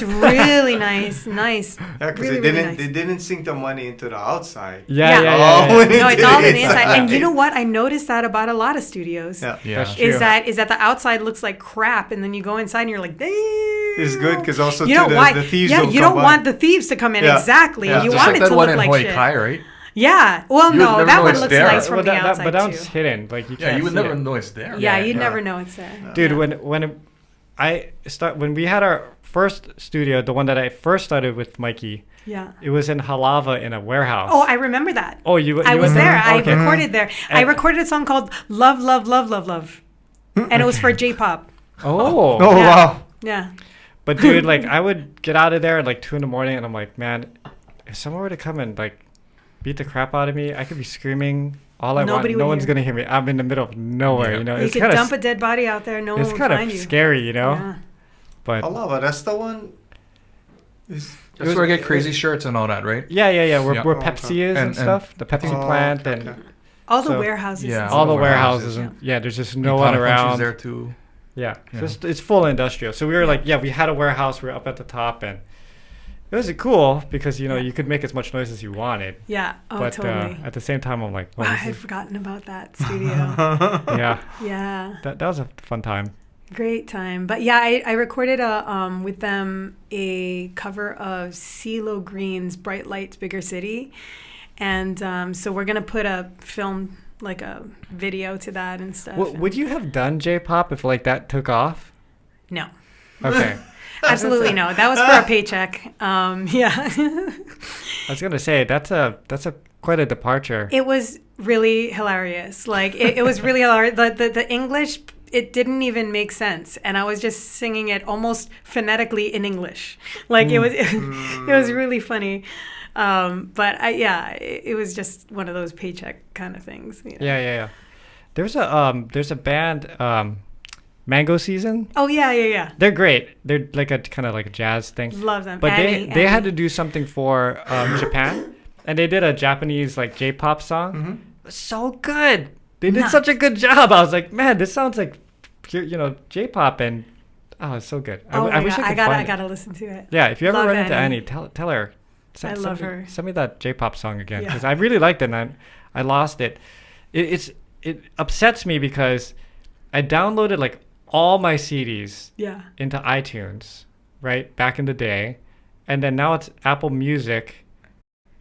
really nice. Yeah, because they didn't sink the money into the outside. Yeah. No, it's all in the inside. And you know what? I noticed that about a lot of studios. Yeah. That's true. Is that the outside looks like crap, and then you go inside and you're like, damn. It's good because also the thieves. Yeah, you don't want the thieves to come in. Exactly. Yeah. You want it to look like shit. Kai, right? Yeah. Well, no, that one looks nice from the outside but that's hidden. Like you can't. You would never know it's there. Yeah, you'd never know it's there. Dude, when we had our first studio, the one that I first started with Mikey. Yeah. It was in Halawa in a warehouse. Oh, I remember that. Oh, I was there. I recorded there. I recorded a song called Love, Love, Love, Love, Love. And it was for J-pop. Oh. Wow. Yeah. But dude, like I would get out of there at like 2 a.m. and I'm like, man, if someone were to come and like beat the crap out of me, I could be screaming all I want. No one's gonna hear me. I'm in the middle of nowhere, you know. You could dump a dead body out there. No one would find you. It's kind of scary, you know. Yeah. But Halawa, that's the one. That's where I get crazy shirts and all that, right? Yeah. Where Pepsi is and stuff. The Pepsi plant and all the warehouses. Yeah, all the warehouses. And there's just no one around. There too. Yeah, it's full industrial. So we were like, we had a warehouse. We were up at the top, and it was cool because you could make as much noise as you wanted. Yeah. Oh, but, totally. At the same time, I'm like, wow, I had forgotten about that studio. Yeah. That was a fun time. Great time. But yeah, I recorded with them a cover of CeeLo Green's Bright Lights, Bigger City. And so we're going to put a film, like a video to that and stuff. Would you have done J-pop if like that took off? No. Okay. Absolutely no. That was for a paycheck. Yeah. I was going to say, that's quite a departure. It was really hilarious. Like, it was really hilarious. The English, it didn't even make sense. And I was just singing it almost phonetically in English. Like, it was really funny. But it was just one of those paycheck kind of things. You know? Yeah. There's a band, Mango Season. Oh yeah. They're great. They're like a kind of like a jazz thing. Love them. But they had to do something for Japan, and they did a Japanese like J-pop song. Mm-hmm. It was so good. They did such a good job. I was like, man, this sounds like J-pop, and it's so good. I wish I gotta listen to it. Yeah, if you ever run into Annie, tell her. I love her. Send me that J-pop song again because I really liked it and I lost it. It upsets me because I downloaded like all my CDs into iTunes, right, back in the day, and then now it's Apple Music,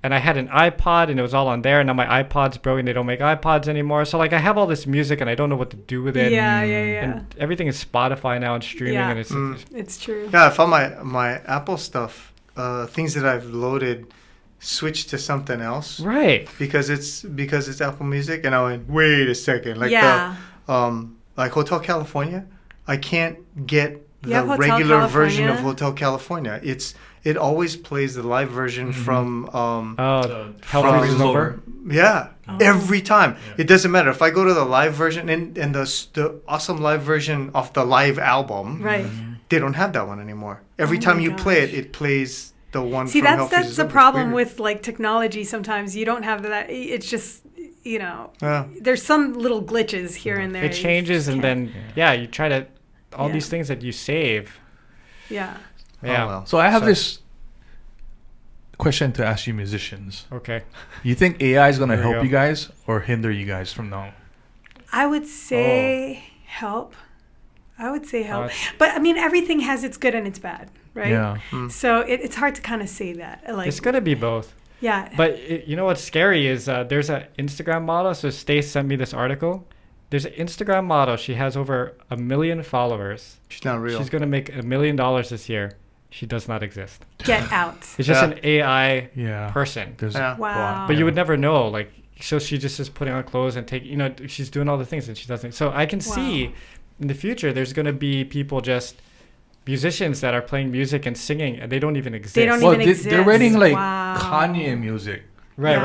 and I had an iPod and it was all on there, and now my iPod's broken. They don't make iPods anymore. So like I have all this music and I don't know what to do with it. Yeah. And everything is Spotify now and streaming, and it's true. Yeah, I found my Apple stuff, things that I've loaded, switched to something else. Right. Because it's Apple Music, and I went, wait a second, like like Hotel California, I can't get the regular version of Hotel California. It always plays the live version from Hell Freezes Over. Yeah, every time. Yeah. It doesn't matter if I go to the live version and the awesome live version of the live album. Right. They don't have that one anymore. Every time you play it, it plays the one. See, from Hell Freezes that's the Over. problem with like technology. Sometimes you don't have that. It's just there's some little glitches here and there. It changes, and then you try to all these things that you save. Yeah. Yeah. Oh, well. So I have this question to ask you musicians. Okay. You think AI is going to help you guys or hinder you guys from now? I would say help. But I mean, everything has its good and its bad, right? Yeah. So it's hard to kind of say that. Like, it's going to be both. Yeah. But you know what's scary is there's an Instagram model. So Stace sent me this article. There's an Instagram model. She has over 1 million followers. She's not real. She's going to make $1 million this year. She does not exist. Get out. It's just an AI person. Wow. But you would never know. Like, so she just is putting on clothes and she's doing all the things and she doesn't. So I can see in the future there's going to be people musicians that are playing music and singing and they don't even exist. They don't even exist. They're writing like Kanye music right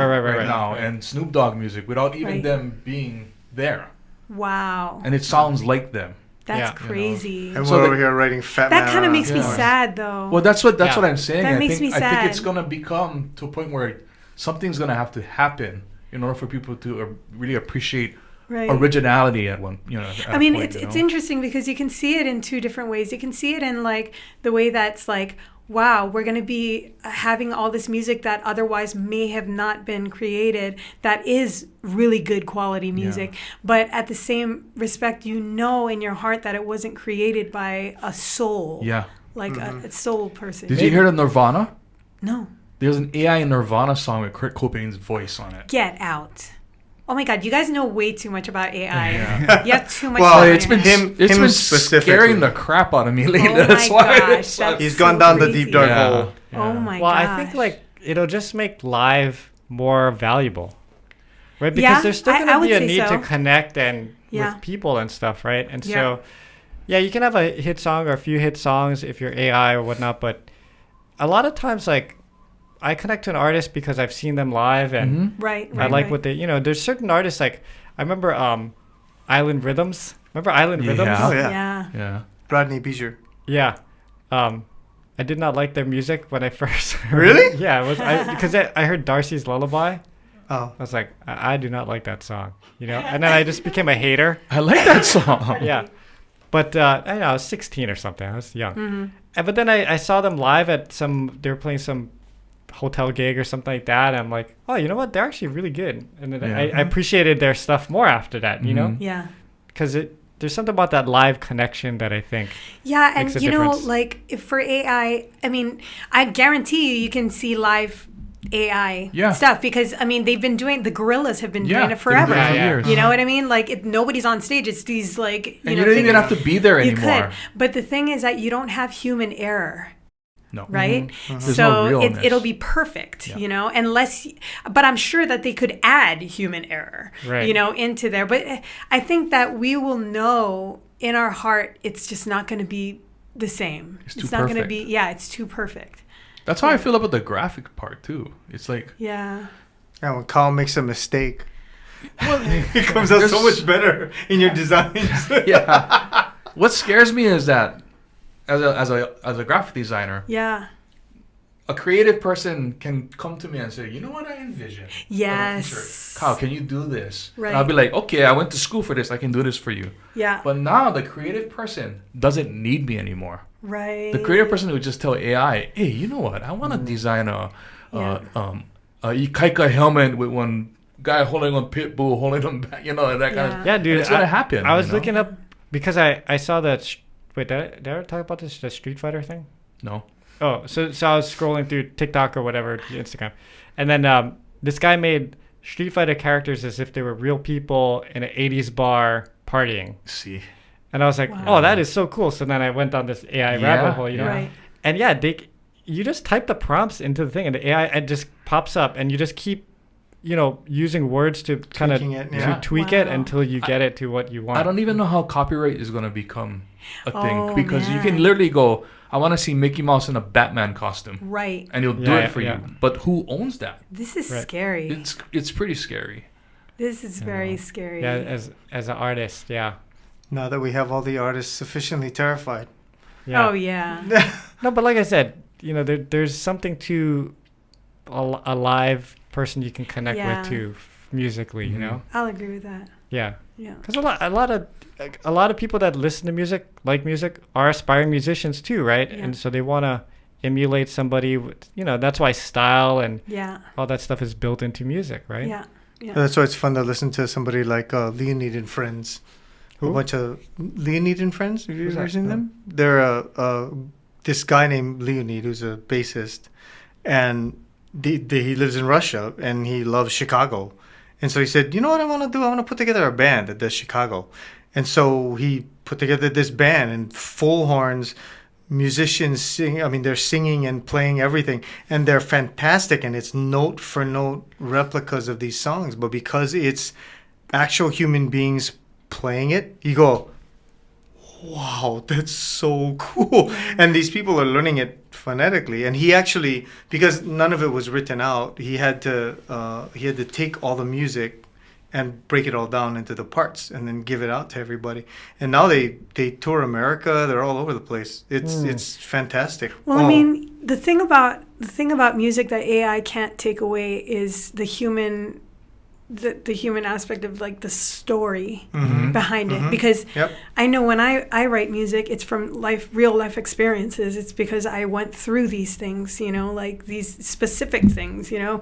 now and Snoop Dogg music without even them being there. Wow. And it sounds like them. That's crazy. And we're over here writing Fat Man. That kind of makes me sad, though. Well, that's what I'm saying. That makes me sad. I think it's gonna become to a point where something's gonna have to happen in order for people to really appreciate originality at one. I mean, it's interesting because you can see it in two different ways. You can see it in like the way that's like, wow, we're going to be having all this music that otherwise may have not been created that is really good quality music. But at the same respect, in your heart that it wasn't created by a soul. Yeah. Like a soul person. Did you hear the Nirvana? No. There's an AI Nirvana song with Kurt Cobain's voice on it. Get out. Oh my God, you guys know way too much about AI. Yeah. You have too much. Well, it's been scaring the crap out of me lately. That's why he's gone down the deep dark hole. Yeah. Oh my god. Well, I think like it'll just make live more valuable, right? Because there's still going to be a need to connect and with people and stuff, right? And so, you can have a hit song or a few hit songs if you're AI or whatnot, but a lot of times, like, I connect to an artist because I've seen them live and I like what they, there's certain artists like, I remember Island Rhythms. Remember Island Rhythms? Oh, yeah. Rodney Beecher. Yeah. I did not like their music when I first heard Really? it. Yeah, it was because I heard Darcy's Lullaby. Oh. I was like, I do not like that song, and then I just became a hater. I like that song. Yeah. But I was 16 or something. I was young. But then I saw them live at they were playing some hotel gig or something like that, and I'm like, oh, you know what, they're actually really good, and then I appreciated their stuff more after that, yeah, because there's something about that live connection that I think and like if for AI, I mean, I guarantee you can see live AI stuff because I mean the Gorillas have been doing it forever. Years. You know what I mean? Like nobody's on stage. It's these like and you don't even have to be there anymore. But the thing is that you don't have human error. No. Right? So it'll be perfect, but I'm sure that they could add human error, into there. But I think that we will know in our heart it's just not going to be the same. It's not going to be, it's too perfect. That's how I feel about the graphic part too. It's like... Yeah, when Kyle makes a mistake, it comes out so much better in your designs. What scares me is that as a graphic designer, a creative person can come to me and say, you know what I envision? Yes. Kyle, can you do this? Right. And I'll be like, okay, I went to school for this. I can do this for you. Yeah. But now the creative person doesn't need me anymore. Right. The creative person would just tell AI, hey, you know what? I want to design a Ikaika helmet with one guy holding on Pitbull, holding on back, and that kind of... Yeah, dude. It's going to happen. I was looking up, because I saw that... Wait, did I ever talk about this, the Street Fighter thing? No. Oh, so I was scrolling through TikTok or whatever, Instagram, And then this guy made Street Fighter characters as if they were real people in an 80s bar partying. See. And I was like, oh, that is so cool. So then I went on this AI rabbit hole, you know. Right. And yeah, you just type the prompts into the thing, and the AI it just pops up, and you just keep, you know, using words to kind of tweak it until you get it to what you want. I don't even know how copyright is going to become a thing, because you can literally go, I want to see Mickey Mouse in a Batman costume. Right. And he'll do it for you. But who owns that? This is scary. It's pretty scary. This is very scary. Yeah, as an artist, yeah. Now that we have all the artists sufficiently terrified. Yeah. Oh, yeah. No, but like I said, you know, there's something to a live person you can connect with too, musically, you know? I'll agree with that. Yeah. Yeah. Because a lot of people that listen to music, like music, are aspiring musicians too, right? Yeah. And so they want to emulate somebody, you know, that's why style and all that stuff is built into music, right? Yeah. Yeah. That's why it's fun to listen to somebody like Leonid and Friends. Who? A bunch of Leonid and Friends. Have you ever seen them? They're this guy named Leonid who's a bassist, and he lives in Russia and he loves Chicago. And so he said, you know what I want to do? I want to put together a band that does Chicago. And so he put together this band and full horns, musicians sing. I mean, they're singing and playing everything, and they're fantastic. And it's note for note replicas of these songs. But because it's actual human beings playing it, you go, wow, that's so cool. And these people are learning it phonetically. And he actually, because none of it was written out, he had to take all the music and break it all down into the parts and then give it out to everybody. And now they tour America. They're all over the place. It's fantastic. Well, I mean, the thing about music that AI can't take away is the human aspect of like the story behind it, because I know when I write music, it's from real life experiences. It's because I went through these things, you know, like these specific things, you know,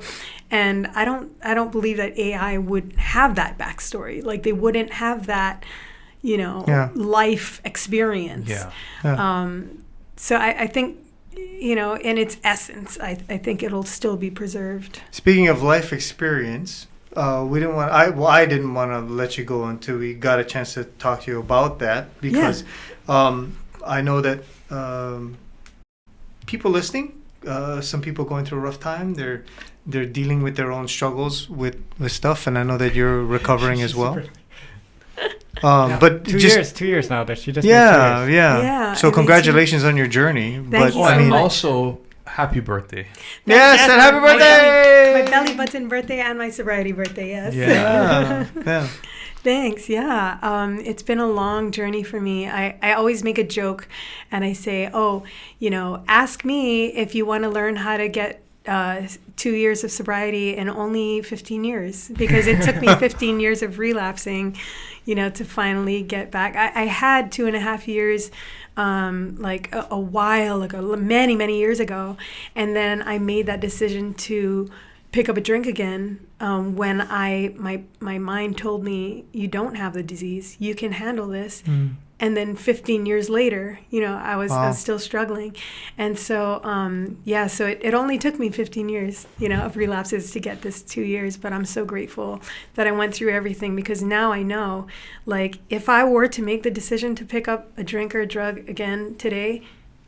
and I don't believe that AI would have that backstory. Like they wouldn't have that, you know, life experience. So I think, you know, in its essence, I think it'll still be preserved. Speaking of life experience, I didn't want to let you go until we got a chance to talk to you about that, because I know that people listening, some people going through a rough time, they're dealing with their own struggles with stuff, and I know that you're recovering as well. But 2 years now that she just made 2 years. Yeah. So congratulations on your journey. Thank you so and much. Also, happy birthday. Yes, and happy birthday! My belly button birthday and my sobriety birthday, yes. Yeah. Thanks, it's been a long journey for me. I always make a joke and I say, ask me if you want to learn how to get 2 years of sobriety in only 15 years, because it took me 15 years of relapsing, to finally get back. I had 2.5 years a while ago, many years ago, and then I made that decision to pick up a drink again when my mind told me, you don't have the disease, you can handle this. And then 15 years later, I was still struggling. And so, so it only took me 15 years, of relapses to get this 2 years. But I'm so grateful that I went through everything, because now I know, if I were to make the decision to pick up a drink or a drug again today,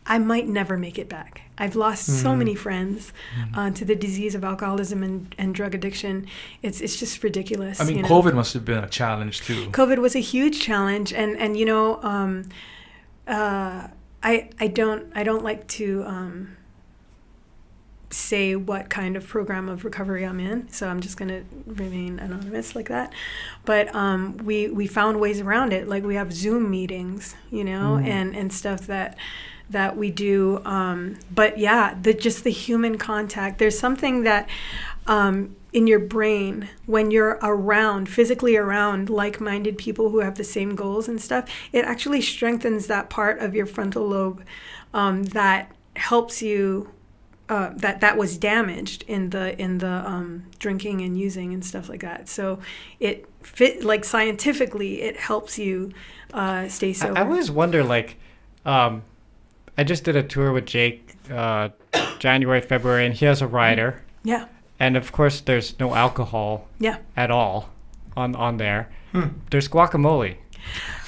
I might never make it back. I've lost so many friends to the disease of alcoholism and drug addiction. It's just ridiculous. I mean, COVID must have been a challenge too. COVID was a huge challenge, and I don't like to say what kind of program of recovery I'm in, so I'm just gonna remain anonymous like that. But we found ways around it. Like, we have Zoom meetings, and stuff that we do, but just the human contact. There's something that in your brain, when you're physically around like-minded people who have the same goals and stuff, it actually strengthens that part of your frontal lobe that helps you, that was damaged in the drinking and using and stuff like that. So scientifically, it helps you stay sober. I always wonder, I just did a tour with Jake January, February, and he has a rider. Yeah. And of course, there's no alcohol at all on there. There's guacamole.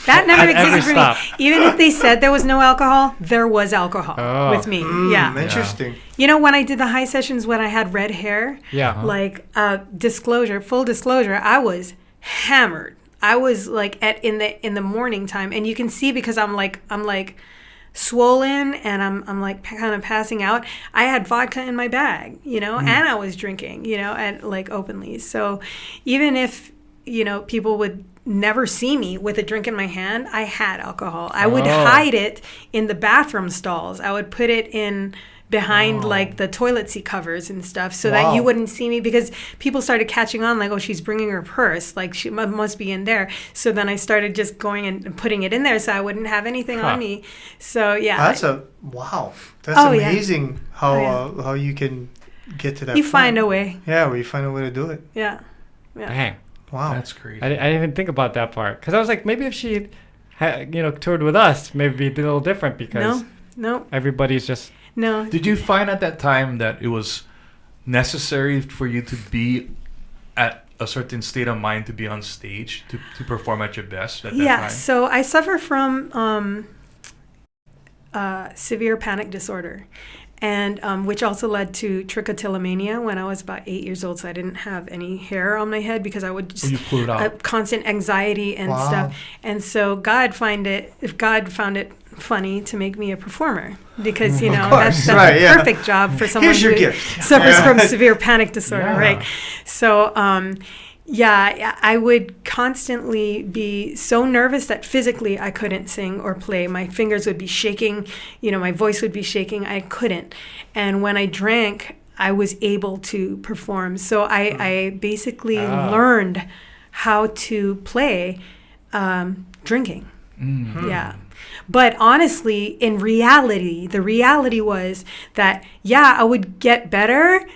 That never existed for me. Even if they said there was no alcohol, there was alcohol with me. Interesting. You know, when I did the high sessions, when I had red hair, like full disclosure, I was hammered. I was like in the morning time, and you can see because I'm like swollen and I'm like kind of passing out. I had vodka in my bag, you know, and I was drinking, you know, and like openly. So even if, you know, people would never see me with a drink in my hand, I had alcohol. I would hide it in the bathroom stalls. I would put it in behind like the toilet seat covers and stuff so that you wouldn't see me, because people started catching on like, oh, she's bringing her purse, like she must be in there. So then I started just going and putting it in there so I wouldn't have anything on me. So that's amazing how you can get to that point. Find a way. You find a way to do it. Dang. Wow, that's crazy. I didn't even think about that part, because I was like, maybe if she had, you know, toured with us, maybe it'd be a little different, because no, everybody's just Did you find at that time that it was necessary for you to be at a certain state of mind to be on stage to perform at your best at that time? So I suffer from severe panic disorder, and which also led to trichotillomania when I was about 8 years old. So I didn't have any hair on my head because I would just constant anxiety and stuff. And so God found it funny to make me a performer, because you know that's a perfect job for someone who suffers from severe panic disorder, right? So I would constantly be so nervous that physically I couldn't sing or play. My fingers would be shaking, you know, my voice would be shaking. I couldn't. And when I drank, I was able to perform. So I basically learned how to play drinking. But honestly, in reality, the reality was that, I would get better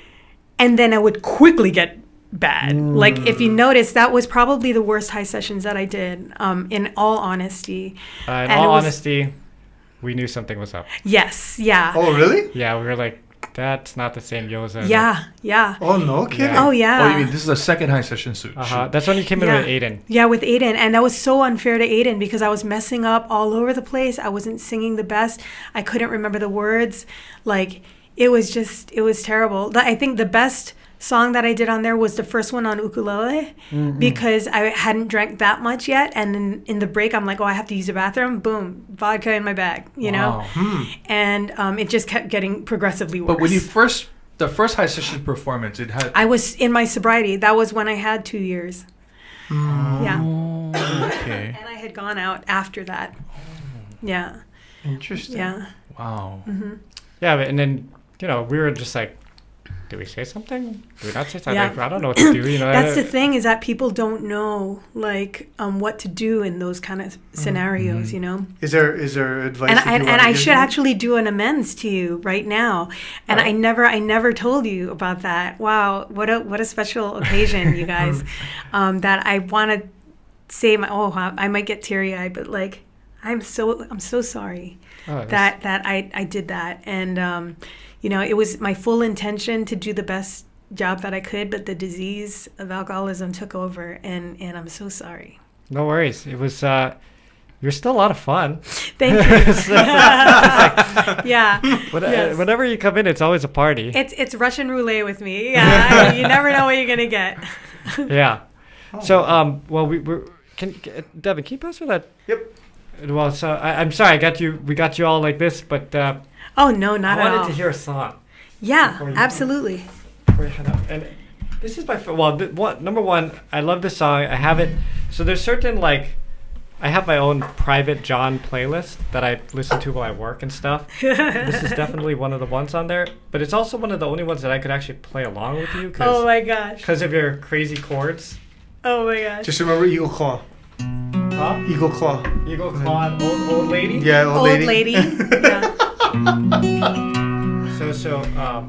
and then I would quickly get bad. Like, if you notice, that was probably the worst high sessions that I did, in all honesty. In all honesty, we knew something was up. Yes, yeah. Oh, really? Yeah, we were like, that's not the same Yoza. Yeah. Oh, no kidding? Oh, yeah. Oh, you mean this is the second high session suit? That's when you came in with Aiden. Yeah, with Aiden. And that was so unfair to Aiden because I was messing up all over the place. I wasn't singing the best. I couldn't remember the words. Like, it was terrible. I think the best song that I did on there was the first one on ukulele, because I hadn't drank that much yet, and in the break I'm like, I have to use the bathroom, boom, vodka in my bag, you know. And it just kept getting progressively worse. But when the first high session performance, I was in my sobriety. That was when I had 2 years. Okay. And I had gone out after that. Interesting. Wow. And then, you know, we were just like, do we say something? Do we not say something? Like, I don't know what to do. You know, that's the thing, is that people don't know like what to do in those kind of scenarios. You know. Is there advice? And I should actually do an amends to you right now. And I never told you about that. Wow, what a special occasion, you guys. That I want to say I might get teary eyed, but like I'm so sorry that I did that. And you know, it was my full intention to do the best job that I could, but the disease of alcoholism took over, and I'm so sorry. No worries. It was, you're still a lot of fun. Thank you. Whenever you come in, it's always a party. It's Russian roulette with me. Yeah, you never know what you're going to get. So, Devon, can you pass me that? Yep. Well, so I'm sorry, we got you all like this, but oh no, not at all. I wanted to hear a song. Yeah, absolutely. And this is number one, I love this song. I have it. So there's certain I have my own private John playlist that I listen to while I work and stuff. This is definitely one of the ones on there, but it's also one of the only ones that I could actually play along with you. Oh my gosh. Because of your crazy chords. Oh my gosh. Just remember Eagle Claw. Huh? Eagle Claw. Eagle Claw, old lady? Yeah, old lady. Yeah. So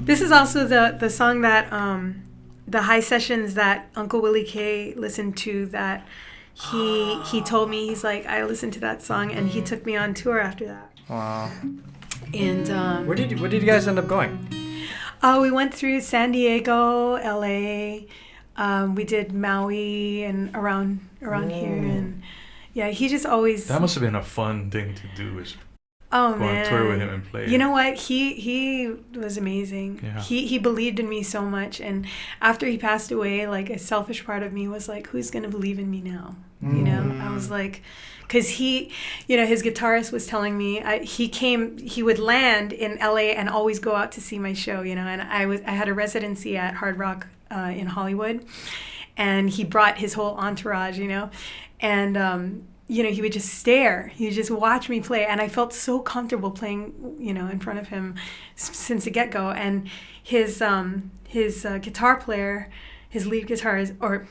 this is also the song that the high sessions that Uncle Willie K listened to, that he told me, he's like, I listened to that song, and he took me on tour after that. Wow. And where did you guys end up going? We went through San Diego, LA. We did Maui and around here, and he just always. That must have been a fun thing to do. Is go on tour with him and play. You know what? He was amazing. Yeah. He believed in me so much, and after he passed away, like a selfish part of me was like, who's gonna believe in me now? You know, I was like, because he, his guitarist was telling me he would land in LA and always go out to see my show, and I had a residency at Hard Rock in Hollywood, and he brought his whole entourage, and he would just stare. He would just watch me play. And I felt so comfortable playing, in front of him since the get-go. And his guitar player, his lead guitarist, or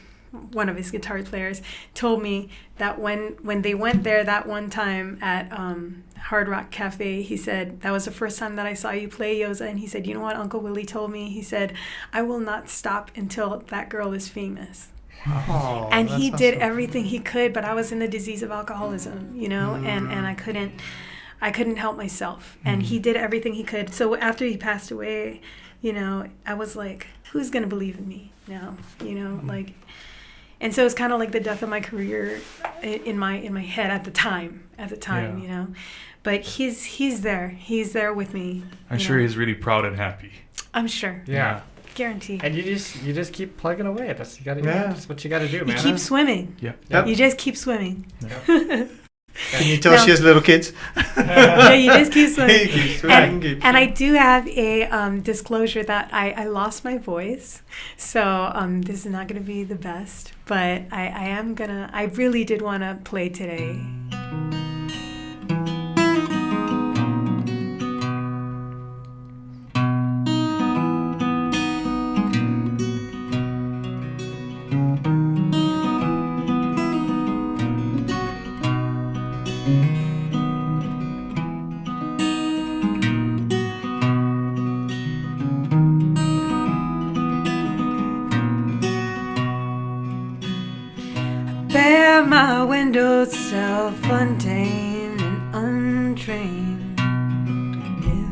one of his guitar players, told me that when they went there that one time at Hard Rock Cafe, he said, that was the first time that I saw you play, Yoza. And he said, you know what Uncle Willie told me? He said, I will not stop until that girl is famous. Oh, and he did everything he could, but I was in the disease of alcoholism, and I couldn't help myself. And he did everything he could. So after he passed away, I was like, who's gonna believe in me now? Like, and so it's kind of like the death of my career in my head at the time, But he's there with me. I'm sure he's really proud and happy. I'm sure. Yeah. Guarantee. And you just keep plugging away. That's what you got to do, man. You keep swimming. Yeah. Yep. You just keep swimming. Can you tell she has little kids? Yeah, you just keep swimming. Keep swimming. And I do have a disclosure that I lost my voice, so this is not going to be the best, but I really did want to play today. My windows self-contained and untrained. Yeah.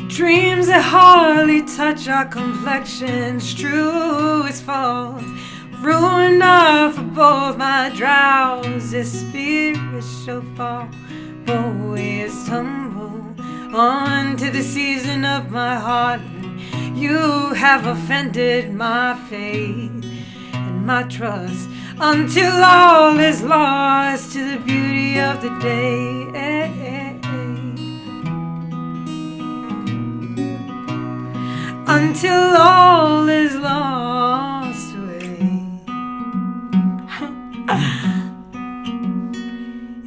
Dreams that hardly touch our complexions, true as false, ruined off for both my drowsy spiritual fall. Always tumble onto the season of my heart. You have offended my faith and my trust until all is lost to the beauty of the day. Until all is lost away.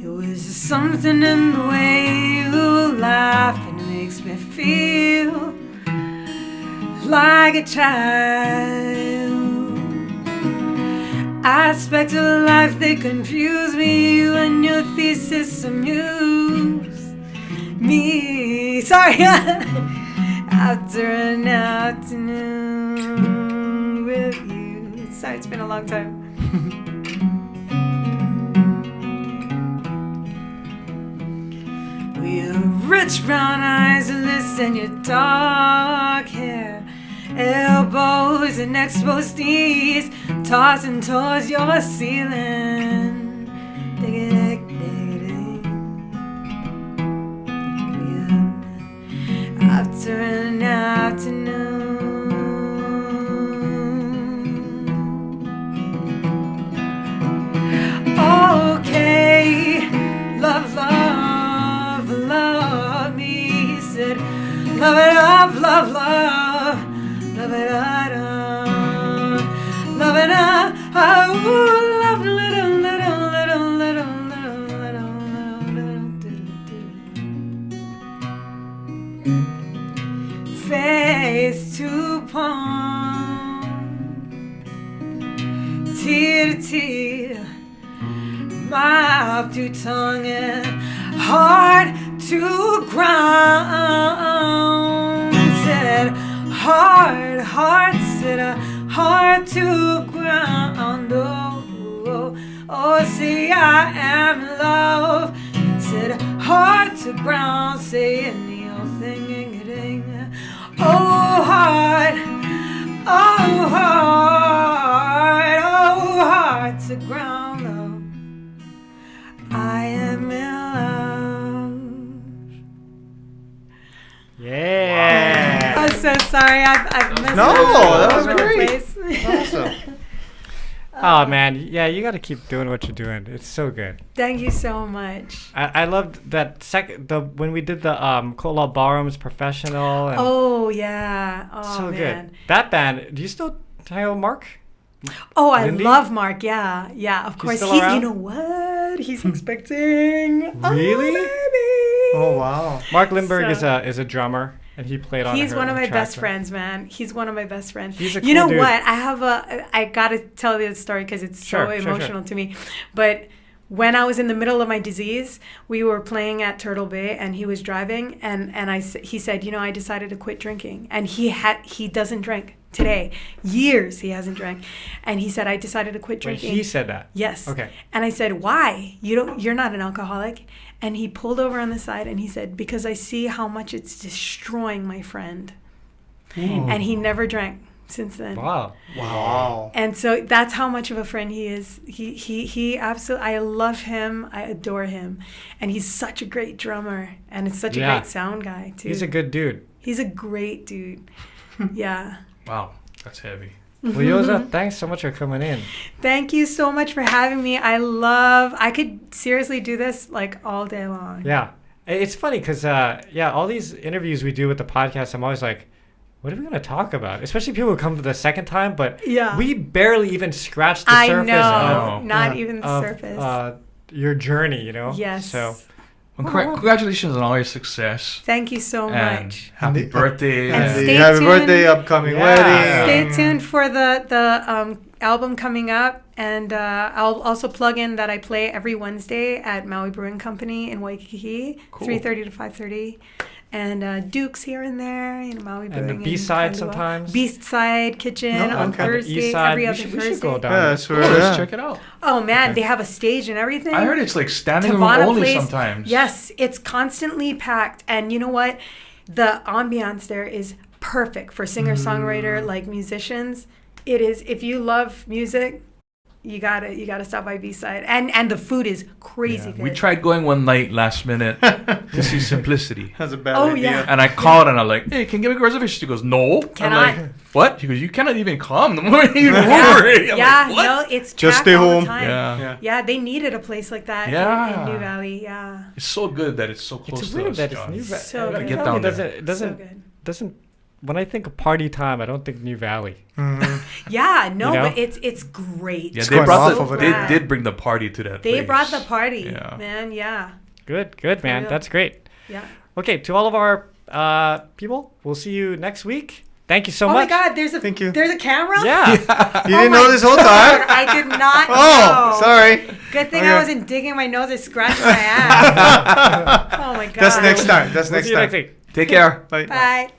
It was something in the way you laugh and makes me feel like a child. Aspects of life, they confuse me when your thesis amuse me. Sorry. After an afternoon with you. Sorry, it's been a long time. With rich brown eyes, listen, your dark hair, elbows and exposed knees, tossing towards your ceiling. After an afternoon, okay, love, love, love me, he said, love it up, love, love, love it up, love it up, oh, love little, little, little, little, little, little, little, face to palm, tear to tear, mouth to tongue and heart to ground. Said heart, heart, said a heart to ground. Oh, oh, oh, say I am in love. Said heart to ground, say in the heart to ground low. I am in love. Yeah. I'm so sorry. I've messed No, up that was all over the great. place. Awesome. Oh man, yeah, you got to keep doing what you're doing. It's so good. Thank you so much. I loved that when we did the Kola Ballroom's Professional. And Oh yeah. Oh so man. good. That band. Do you still hang out with Mark? Oh, I Lindy? love Mark. Yeah, of He's course. still He's. around? You know what? He's expecting. Really? Oh, baby. Oh wow. Mark Lindbergh So- is a drummer, and he played on. He's her one of my track, best right? friends, man. He's one of my best friends. He's a You know cool dude. what? I gotta tell you the story because it's so emotional to me. But when I was in the middle of my disease, we were playing at Turtle Bay, and he was driving, and he said, you know, I decided to quit drinking, and he doesn't drink today. Years he hasn't drank, and he said, I decided to quit Wait, drinking. he said that. Yes. Okay. And I said, why? You're not an alcoholic. And he pulled over on the side and he said, because I see how much it's destroying my friend. And he never drank since then. Wow. Wow. And so that's how much of a friend he is. He absolutely, I love him. I adore him. And he's such a great drummer. And it's such a great sound guy, too. He's a good dude. He's a great dude. Yeah. Wow, that's heavy. Well, Yoza, thanks so much for coming in. Thank you so much for having me. I could seriously do this like all day long. Yeah. It's funny because, all these interviews we do with the podcast, I'm always like, what are we going to talk about? Especially people who come for the second time, but we barely even scratched the surface know. of Not even the surface. Your journey, you know? Yes. So, Well, congratulations on all your success. Thank you so And much. happy birthday. And stay Happy tuned. birthday, upcoming wedding. Stay tuned for the album coming up, and I'll also plug in that I play every Wednesday at Maui Brewing Company in Waikiki, 3:30 to 5:30, and Duke's here and there, Maui Brewing. and the B-side Halawa. sometimes. B-side Kitchen No, on okay. Thursday, East side. every We other should Thursday. go down Yeah, there. that's where. Let's check it out. Oh man, they have a stage and everything. I heard it's like standing room Tavana only plays- sometimes. Yes, it's constantly packed. And you know what? The ambiance there is perfect for singer-songwriter, like musicians. It is. If you love music, you gotta stop by B-side. And the food is crazy good. We tried going one night last minute to see Simplicity. That's a bad Oh, idea. yeah. And I called and I'm like, hey, can you give me a reservation? She goes, no. Can I'm I? like, what? She goes, you cannot even come the morning you Yeah, worry. I'm yeah, like, what? no, it's Just packed stay all home. the time. Yeah. Yeah, they needed a place like that Yeah. in New Valley. Yeah, It's so good that it's so close It's to weird us, that it's John. New Valley. So gotta good. get down there. It doesn't, so good. doesn't, when I think of party time, I don't think New Valley. Yeah, no, You know? but it's great. Yeah, It's going off over they there. did bring the party to that They place. brought the party, Yeah. man. Yeah, Good, man. real. That's great. yeah. Okay, to all of our people, we'll see you next week. Thank you so Oh much. my God, there's Thank you. a camera. Yeah. You Oh didn't my know this whole God, time? I did not Oh, know. sorry. Good thing Okay. I wasn't digging my nose or scratching my ass. Oh my God. That's next time. That's We'll next see you time. next week. Take care. Bye. Bye.